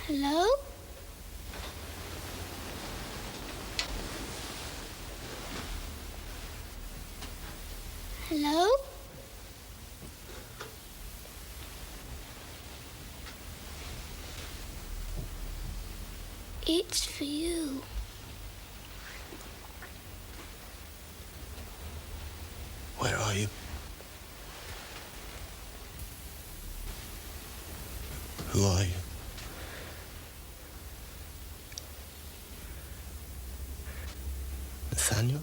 G: Hello? Hello? It's for you.
C: Where are you? Who are you? Nathaniel?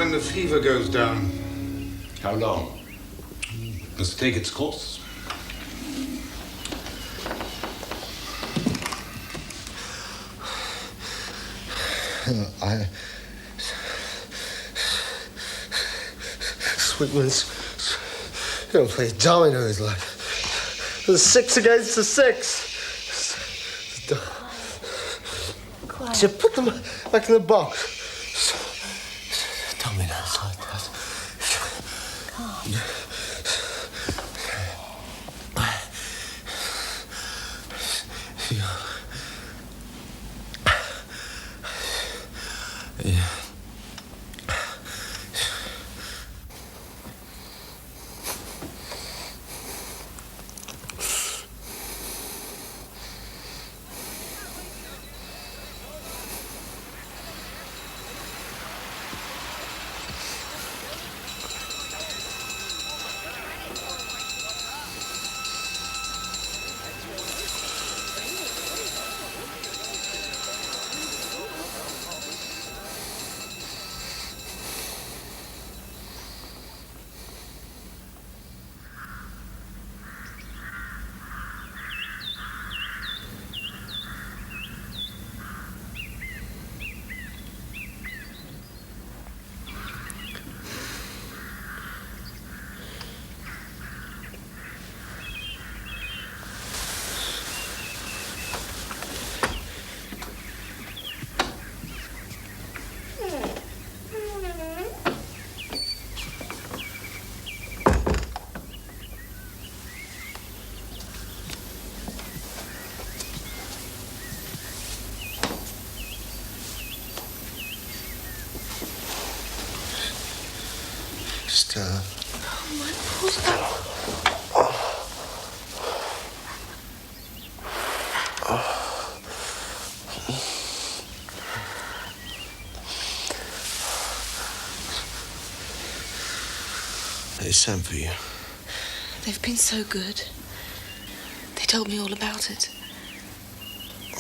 P: The fever goes down.
D: How long?
P: Must take its course.
C: Sweetman's play dominoes like the 6 against the 6. You put them back in the box. Dominoes like that. Yeah. Just,
F: Oh, my poor
C: They sent for you.
F: They've been so good. They told me all about it.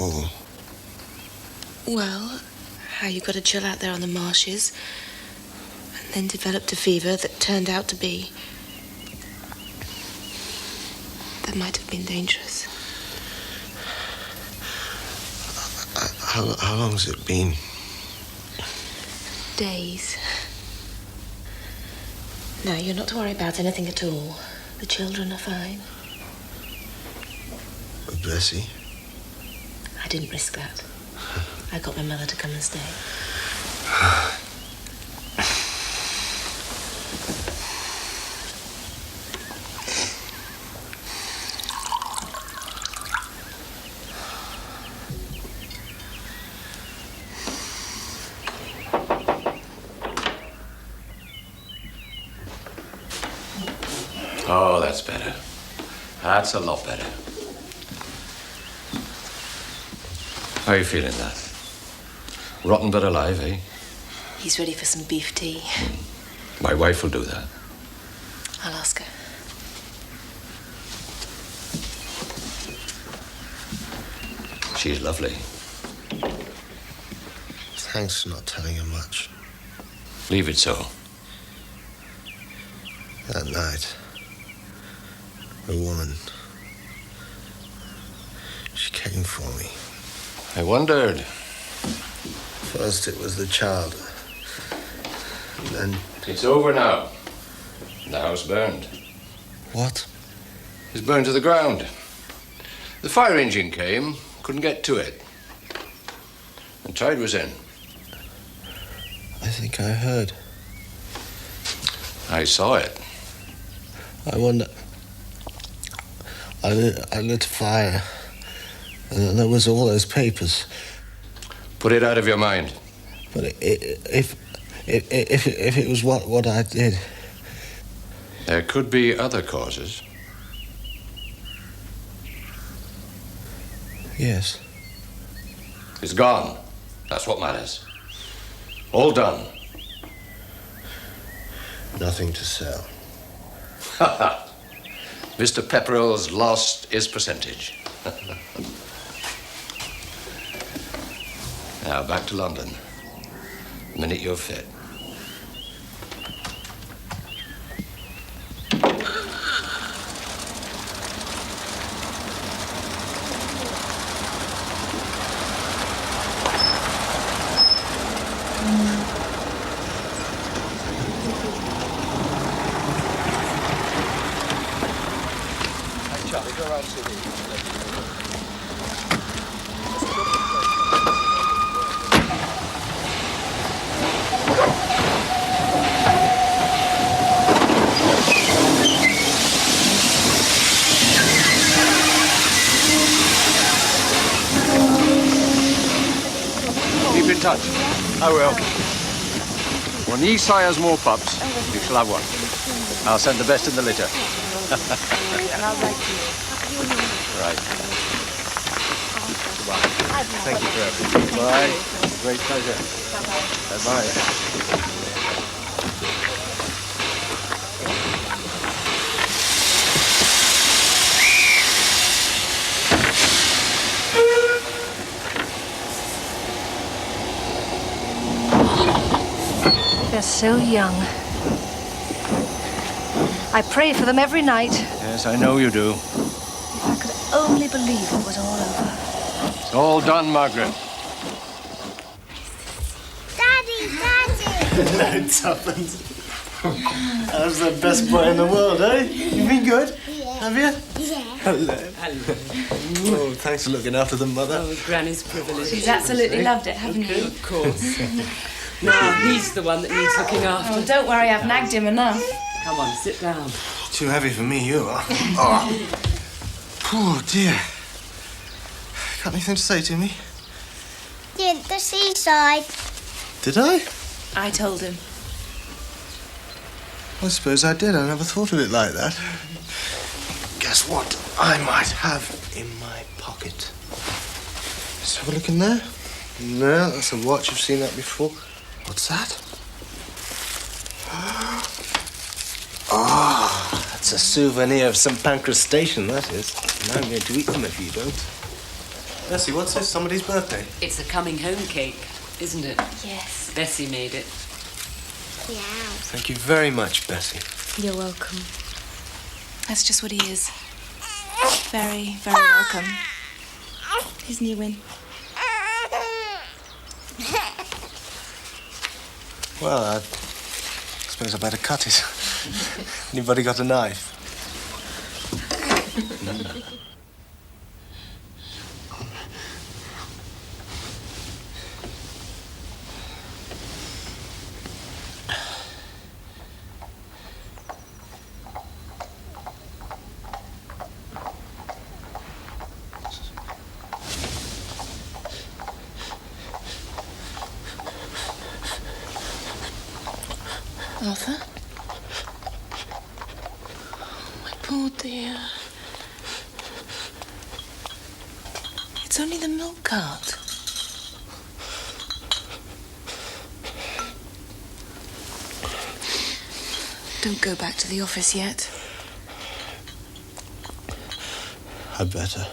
C: Oh.
F: Well, how you got to chill out there on the marshes, and then developed a fever that turned out to be... that might have been dangerous.
C: How long has it been?
F: Days. No, you're not to worry about anything at all. The children are fine.
C: Bessie?
F: I didn't risk that. I got my mother to come and stay.
D: Oh, that's better. That's a lot better. How are you feeling, lad? Rotten but alive, eh?
F: He's ready for some beef tea.
D: My wife will do that.
F: I'll ask her.
D: She's lovely.
C: Thanks for not telling her much.
D: Leave it so.
C: That night, a woman, she came for me.
D: I wondered.
C: First it was the child, and then...
D: It's over now. The house burned.
C: What?
D: It's burned to the ground. The fire engine came, couldn't get to it. The tide was in.
C: I think I heard.
D: I saw it.
C: I wonder... I lit a fire, and there was all those papers.
D: Put it out of your mind.
C: But if it was what I did...
D: There could be other causes.
C: Yes.
D: It's gone. That's what matters. All done.
C: Nothing to sell.
D: Ha ha. Mr. Pepperell's lost his percentage. Now, back to London. The minute you're fit.
Q: Keep in touch. I will. When the sire has more pups, you shall have one. I'll send the best in the litter.
F: And I'll write to you.
Q: Right. Thank you for everything. Bye. Great pleasure. Bye-bye.
R: They're so young. I pray for them every night.
Q: Yes, I know you do.
R: If I could only believe it was all over.
Q: It's all done, Margaret.
M: Daddy! Tuppence. I was the best boy in the world, eh? You've been good?
G: Yeah.
M: Have you?
G: Yeah.
M: Hello.
G: Hello.
M: Oh, thanks for looking after them, Mother.
S: Oh, Granny's privilege.
F: She's absolutely loved it, haven't you?
S: Of course. Now, he's the one that needs looking after.
F: Oh, don't worry, I've nagged him enough.
S: Come on, sit down.
M: Too heavy for me, you are. Oh. Oh, dear. Got anything to say to me?
G: Did the seaside.
M: Did I?
F: I told him.
C: I suppose I did. I never thought of it like that. Guess what I might have in my pocket? Let's have a look in there. No, that's a watch. I've seen that before. What's that? Ah, that's a souvenir of St. Pancras Station, that is. Now I'm going to eat them if you don't. Bessie, what's this? Somebody's birthday?
S: It's a coming home cake, isn't it?
F: Yes.
S: Bessie made it.
G: Yeah.
C: Thank you very much, Bessie.
F: You're welcome. That's just what he is. Very, very welcome. Here's new win.
C: Well, I suppose I better cut it. Anybody got a knife?
F: Arthur? Oh, my poor dear. It's only the milk cart. Don't go back to the office yet.
C: I'd better.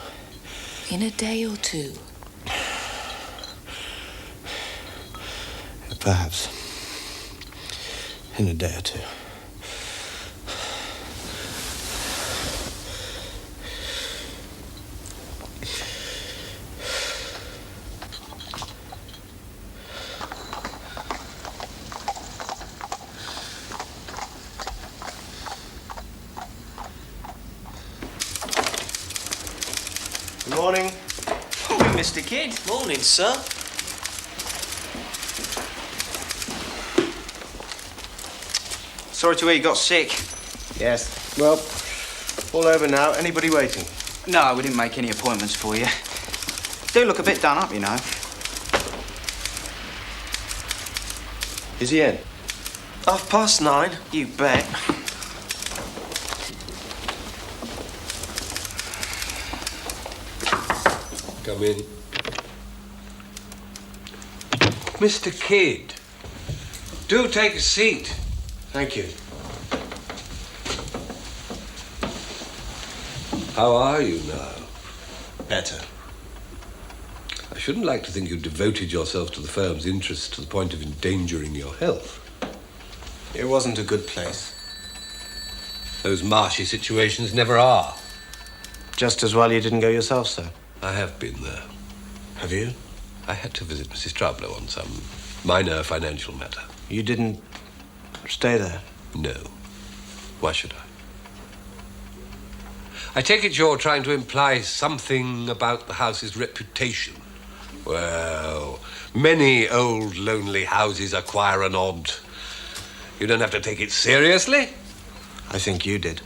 F: In a day or two.
C: Perhaps. In a day or two. Good morning.
B: Morning, Mr. Kidd.
C: Morning, sir.
B: Sorry to hear you got sick.
C: Yes. Well, all over now. Anybody waiting?
B: No, we didn't make any appointments for you. Do look a bit done up, you know.
C: Is he in? 9:30.
B: You bet.
E: Come in. Mr. Kidd, do take a seat.
C: Thank you.
E: How are you now?
C: Better.
E: I shouldn't like to think you devoted yourself to the firm's interests to the point of endangering your health.
C: It wasn't a good place.
E: Those marshy situations never are.
C: Just as well you didn't go yourself, sir.
E: I have been there.
C: Have you?
E: I had to visit Mrs. Dublado on some minor financial matter.
C: You didn't stay there?
E: No. Why should I? I take it you're trying to imply something about the house's reputation. Well, many old, lonely houses acquire an odd. You don't have to take it seriously.
C: I think you did.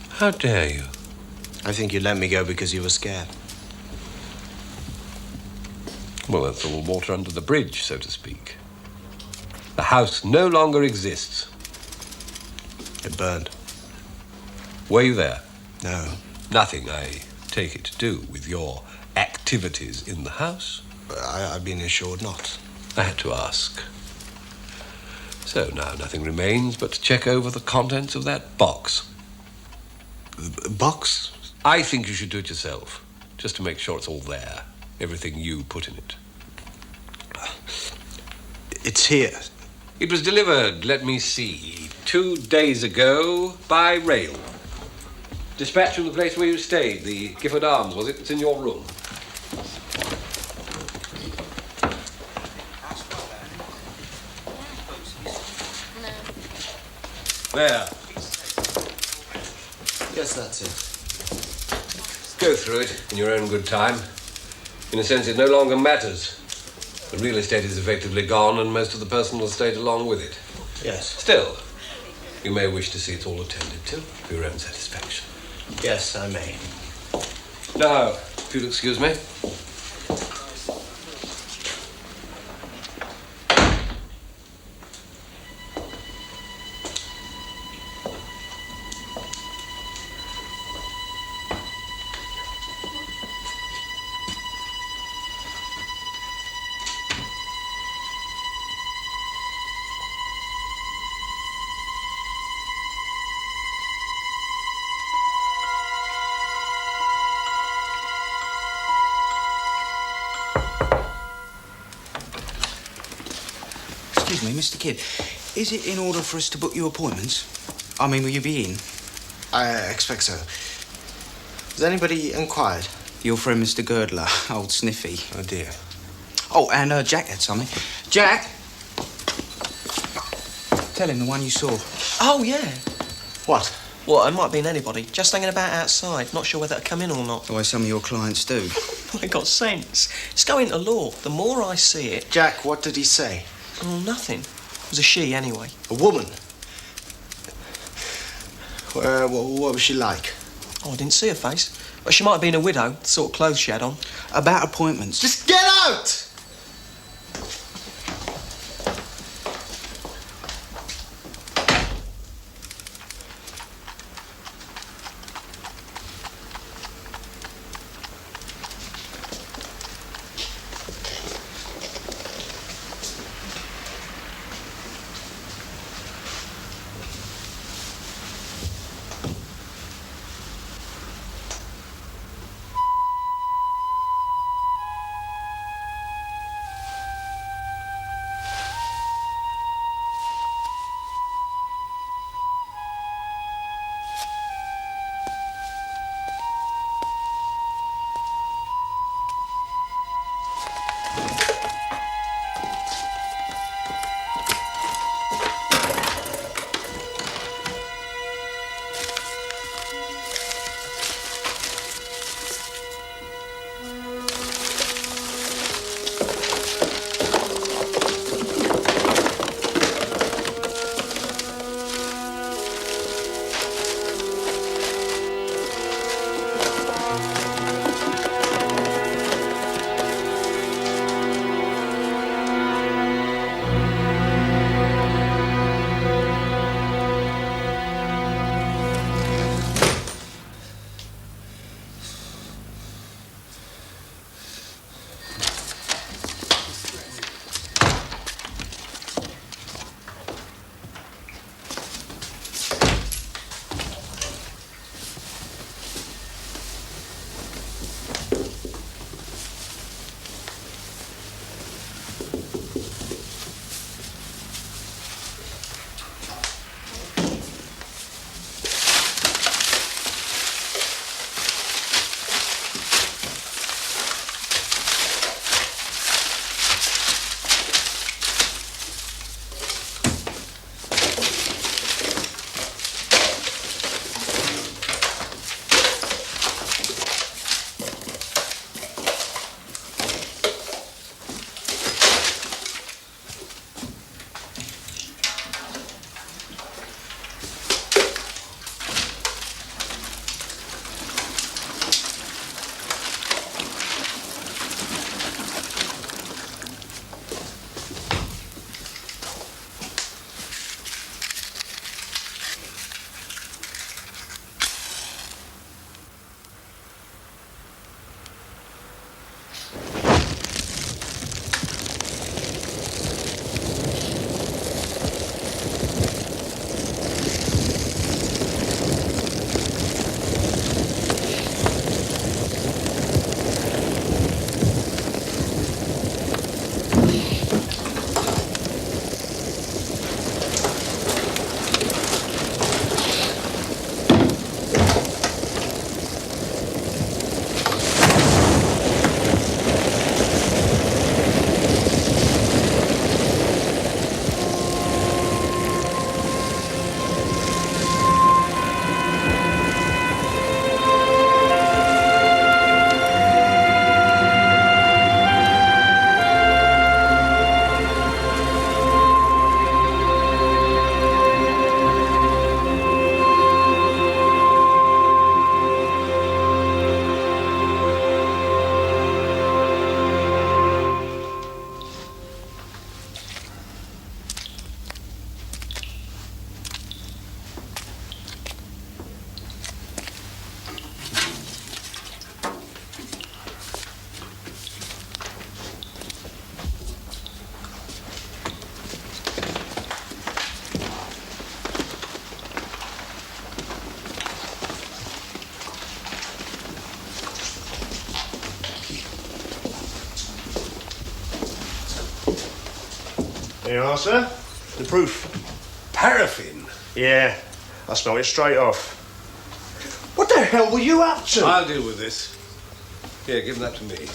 E: How dare you?
C: I think you let me go because you were scared.
E: Well, that's all water under the bridge, so to speak. The house no longer exists.
C: It burned.
E: Were you there?
C: No.
E: Nothing, I take it, to do with your activities in the house?
C: I've been assured not.
E: I had to ask. So now nothing remains but to check over the contents of that box.
C: Box?
E: I think you should do it yourself, just to make sure it's all there. Everything you put in it.
C: It's here.
E: It was delivered, let me see, 2 days ago by rail. Dispatched from the place where you stayed, the Gifford Arms, was it? It's in your room. There.
C: Yes, that's it.
E: Go through it in your own good time. In a sense, it no longer matters. The real estate is effectively gone, and most of the personal estate along with it.
C: Yes.
E: Still, you may wish to see it all attended to for your own satisfaction.
C: Yes, I may.
E: Now, if you'll excuse me.
I: Excuse me, Mr. Kidd. Is it in order for us to book you appointments? I mean, will you be in?
C: I expect so. Has anybody inquired?
I: Your friend, Mr. Girdler, old Sniffy.
C: Oh, dear.
I: Oh, and Jack had something. Jack! Tell him the one you saw.
T: Oh, yeah.
C: What?
T: Well, it might have been anybody. Just hanging about outside. Not sure whether to come in or not.
I: The way some of your clients do.
T: I got sense. It's going to law. The more I see it...
C: Jack, what did he say?
T: Oh, nothing. It was a she, anyway.
C: A woman? What was she like?
T: Oh, I didn't see her face. But she might have been a widow, the sort of clothes she had on.
I: About appointments.
C: Just get out!
H: There you are, sir. The proof.
E: Paraffin?
H: Yeah, I smell it straight off. What the hell were you up to?
E: I'll deal with this. Here, give that to me.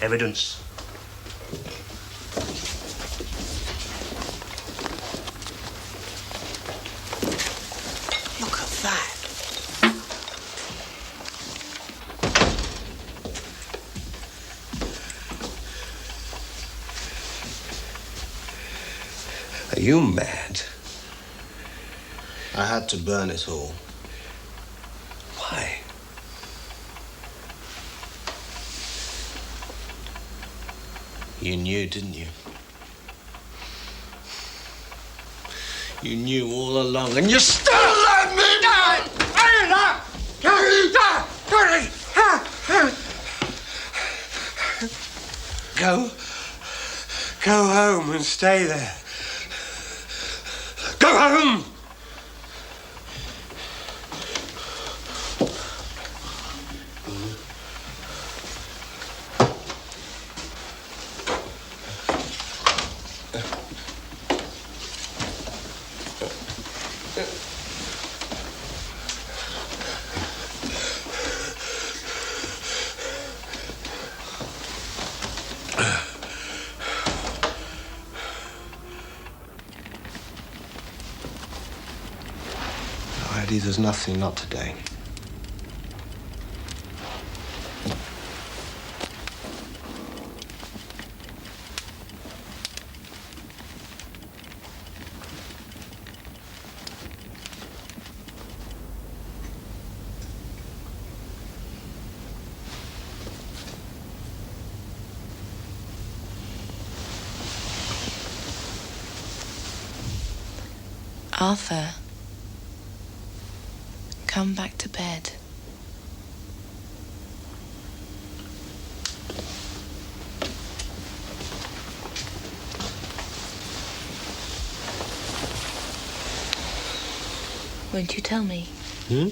H: Evidence.
T: Look at that.
E: Are you mad?
C: I had to burn it all.
E: Why?
C: You knew, didn't you? You knew all along, and you still let me down! Go home and stay there. Go home! Eddie, there's nothing, not today.
F: Arthur, come back to bed. Won't you tell me?
C: Hmm?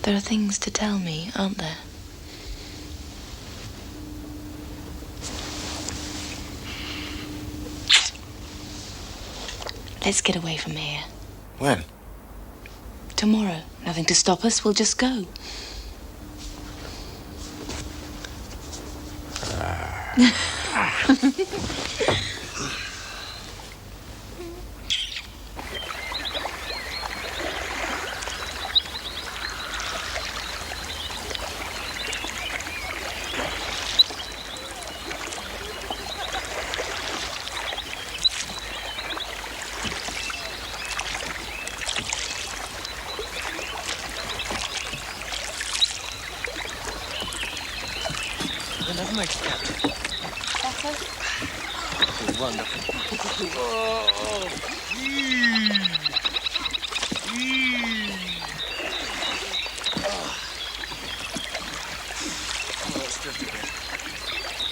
F: There are things to tell me, aren't there? Let's get away from here.
C: When?
F: Tomorrow. Nothing to stop us. We'll just go.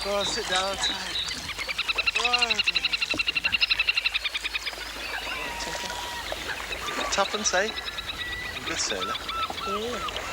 C: Go on, sit down. Tuppence, eh? Good sailor.
F: Yeah.